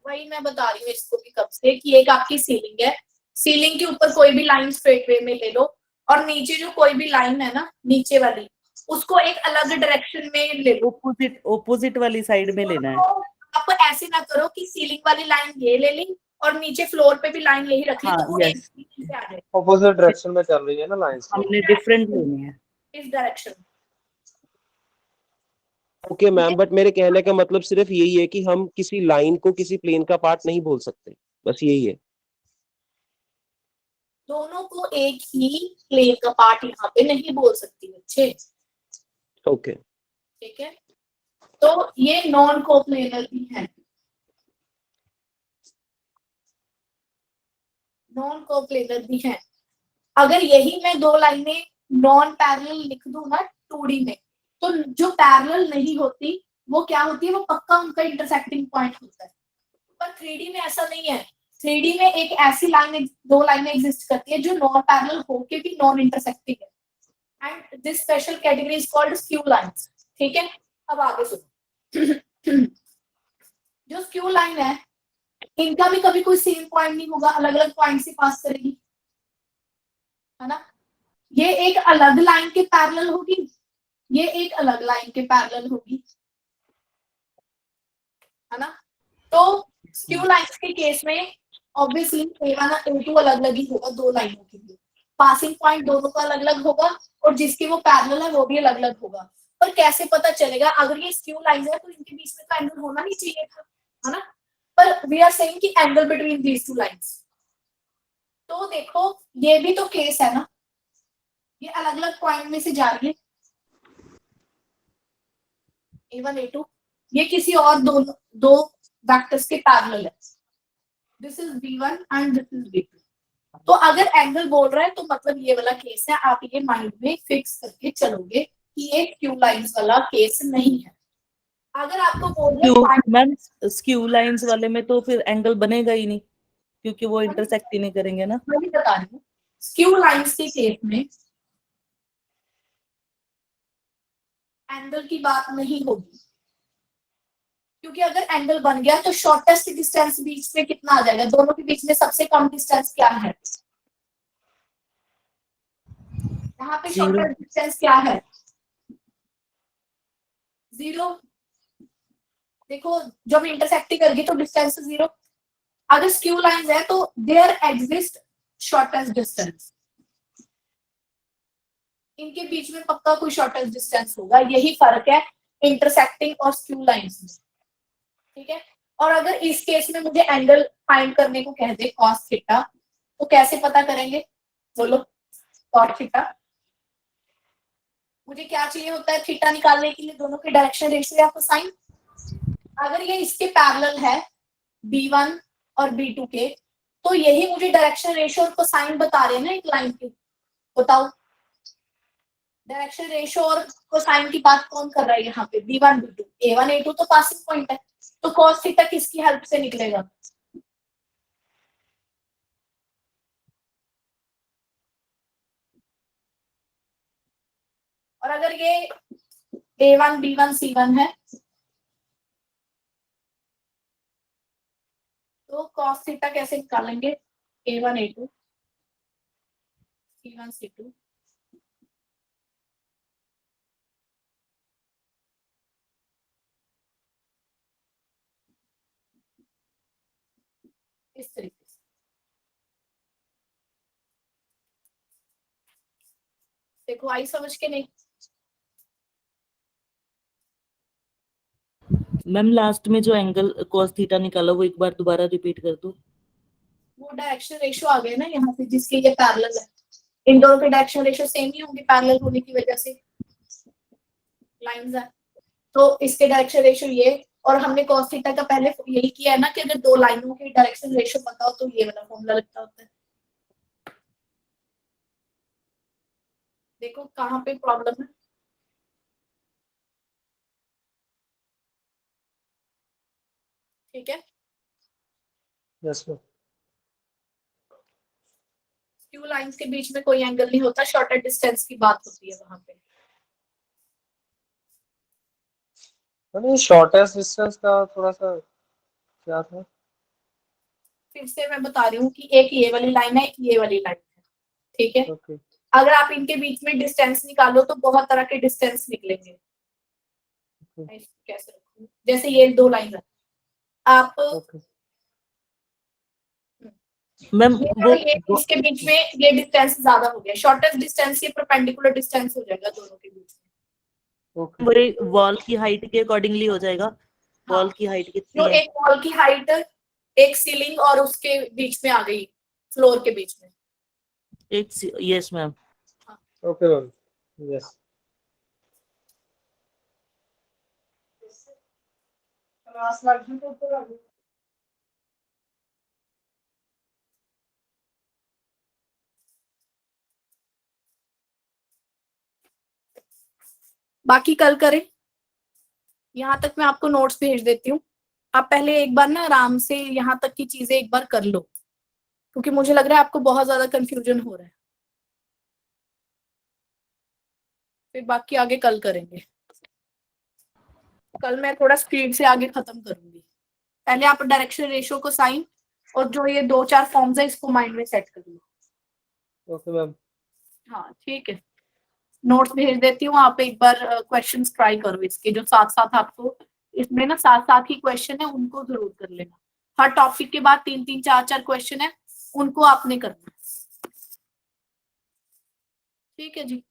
वही मैं बता रही हूँ इसको भी कब से कि एक आपकी सीलिंग है, सीलिंग के ऊपर कोई भी लाइन स्ट्रेट वे में ले लो, और नीचे जो कोई भी लाइन है ना नीचे वाली, उसको एक अलग डायरेक्शन में ले लो। ओपोजिट वाली साइड में लेना है। तो आप ऐसे ना करो कि सीलिंग वाली लाइन ये ले ली और नीचे फ्लोर पे भी लाइन यही रख ली, हाँ, तो वो yes. एक सीलिंग पे आ जाए ऑपोजिट डायरेक्शन में चल रही है ना लाइंस। हमने डिफरेंट लेनी है। इस डायरेक्शन। ओके मैम, बट मेरे कहने का मतलब सिर्फ यही है कि हम किसी लाइन को किसी प्लेन का पार्ट नहीं बोल सकते, बस यही है। दोनों को एक ही प्लेन का पार्ट यहाँ पे नहीं बोल सकती बच्चे, ओके ठीक है। तो ये नॉन कोप्लेनर भी है, नॉन कोप्लेनर भी है। अगर यही मैं दो लाइनें नॉन पैरेलल लिख दूं ना 2D में, तो जो पैरेलल नहीं होती वो क्या होती है, वो पक्का उनका इंटरसेक्टिंग पॉइंट होता है। पर 3D में ऐसा नहीं है। 3D में एक ऐसी लाइन, दो लाइनें एग्जिस्ट करती है जो नॉन पैरेलल होके भी नॉन इंटरसेक्टिंग है, and this special category is called skew lines, ठीक है। अब आगे सुनो। जो स्क्यू लाइन है इनका भी कभी कोई सेम पॉइंट नहीं होगा, अलग अलग पॉइंट से पास करेगी, है ना। ये एक अलग लाइन के पैरेलल होगी, ये एक अलग लाइन के पैरेलल होगी, है ना। तो स्क्यू लाइंस के केस में ऑब्वियसली A1 और A2 अलग अलग ही होगा दो लाइनों के लिए, पासिंग पॉइंट दोनों का अलग अलग होगा, और जिसके वो पैरेलल है वो भी अलग अलग होगा। पर कैसे पता चलेगा, अगर ये स्क्यू लाइंस है तो इनके बीच में तो एंगल होना नहीं चाहिए था, है ना। पर वी आर सेइंग कि angle between these two lines. तो देखो ये भी तो केस है ना, ये अलग अलग पॉइंट में से जा रही है A1 A2, ये किसी और दो वेक्टर्स के पैरेलल है, this is B1 and this is B2। तो अगर एंगल बोल रहा है तो मतलब ये वाला केस है, आप ये माइंड में फिक्स करके चलोगे कि ये स्क्यू लाइंस वाला केस नहीं है। अगर आपको बोल रहे मैम स्क्यू लाइंस वाले में तो फिर एंगल बनेगा ही नहीं, क्योंकि वो इंटरसेक्ट ही नहीं करेंगे ना। मैं भी बता रही हूँ, स्क्यू लाइंस के केस में एंगल की बात नहीं होगी, क्योंकि अगर एंगल बन गया तो शॉर्टेस्ट डिस्टेंस बीच में कितना आ जाएगा, दोनों के बीच में सबसे कम डिस्टेंस क्या है, यहाँ पे शॉर्टेस्ट डिस्टेंस क्या है, 0। देखो जब इंटरसेक्ट करेगी तो डिस्टेंस 0। अगर स्क्यू लाइंस है तो देयर एग्जिस्ट शॉर्टेस्ट डिस्टेंस, इनके बीच में पक्का कोई शॉर्टेस्ट डिस्टेंस होगा, यही फर्क है इंटरसेक्टिंग और स्क्यू लाइंस में, ठीक है। और अगर इस केस में मुझे एंगल फाइंड करने को कह दे कॉस थीटा, तो कैसे पता करेंगे, बोलो कॉस थीटा। मुझे क्या चाहिए होता है थीटा निकालने के लिए, दोनों के डायरेक्शन रेशियो या कोसाइन। अगर ये इसके पैरेलल है B1 और B2 के, तो यही मुझे डायरेक्शन रेशियो और कोसाइन बता रहे हैं ना एक लाइन के। बताओ डायरेक्शन रेशियो और कोसाइन की बात कौन कर रहा है यहाँ पे, B1 B2, A1 A2 तो पासिंग पॉइंट है, तो कॉस थीटा किसकी हेल्प से निकलेगा, और अगर ये A1 B1 C1 है तो कॉस थीटा कैसे निकालेंगे, A1 A2 C1 C2, इस तरीके से। देखो आई समझ के नहीं, मैम लास्ट में जो एंगल cos थीटा निकाला वो एक बार दोबारा रिपीट कर दो। वो डायरेक्शन रेशियो आ गए ना यहाँ पे, जिसके ये पैरेलल है, इन दोनों के डायरेक्शन रेशियो सेम ही होंगे पैरेलल होने की वजह से, लाइंस है। तो इसके डायरेक्शन रेशियो ये, और हमने cos थीटा का पहले यही किया है ना कि अगर दो लाइनों के डायरेक्शन रेशियो पता हो तो ये वाला फॉर्मूला लगता होता है। देखो कहाँ पे प्रॉब्लम है। ठीक है, यस मैम। टू लाइंस के बीच में कोई एंगल नहीं होता, शॉर्टर डिस्टेंस की बात होती है वहां पे। नहीं, शॉर्टेस्ट डिस्टेंस का थोड़ा सा क्या था? फिर से मैं बता रही हूँ कि एक ये वाली लाइन है, एक ये वाली लाइन है, ठीक है। ओके अगर आप इनके बीच में डिस्टेंस निकालो तो बहुत तरह के डिस्टेंस निकलेंगे। मैं इसको कैसे रखूं, जैसे ये दो लाइन है, आप ओके मैम वो ये इसके बीच में ये डिस्टेंस ज्यादा हो गया, शॉर्टेस्ट डिस्टेंस ये परपेंडिकुलर डिस्टेंस हो जाएगा दोनों के बीच में। ओके वही वॉल की हाइट के अकॉर्डिंगली हो जाएगा। वॉल हाँ, की हाइट जो कितनी है? एक वॉल की हाइट एक सीलिंग और उसके बीच में आ गई, फ्लोर के बीच में। Yes ma'am. Okay ma'am, yes. बाकी कल करें, यहाँ तक मैं आपको नोट्स भेज देती हूँ। आप पहले एक बार ना आराम से यहाँ तक की चीजें एक बार कर लो, क्योंकि मुझे लग रहा है आपको बहुत ज्यादा कंफ्यूजन हो रहा है। फिर बाकी आगे कल करेंगे। कल मैं थोड़ा स्पीड से आगे खत्म करूंगी। पहले आप डायरेक्शन रेशियो को साइन और जो ये 2-4 फॉर्म्स है इसको माइंड में सेट कर लो। Okay ma'am. हाँ ठीक है, नोट्स भेज देती हूँ, आप एक बार क्वेश्चंस ट्राई करो इसके, जो साथ साथ आपको इसमें ना साथ साथ ही क्वेश्चन है उनको जरूर कर लेना। हर टॉपिक के बाद 3-3 4-4 क्वेश्चन है, उनको आपने करना। ठीक है जी।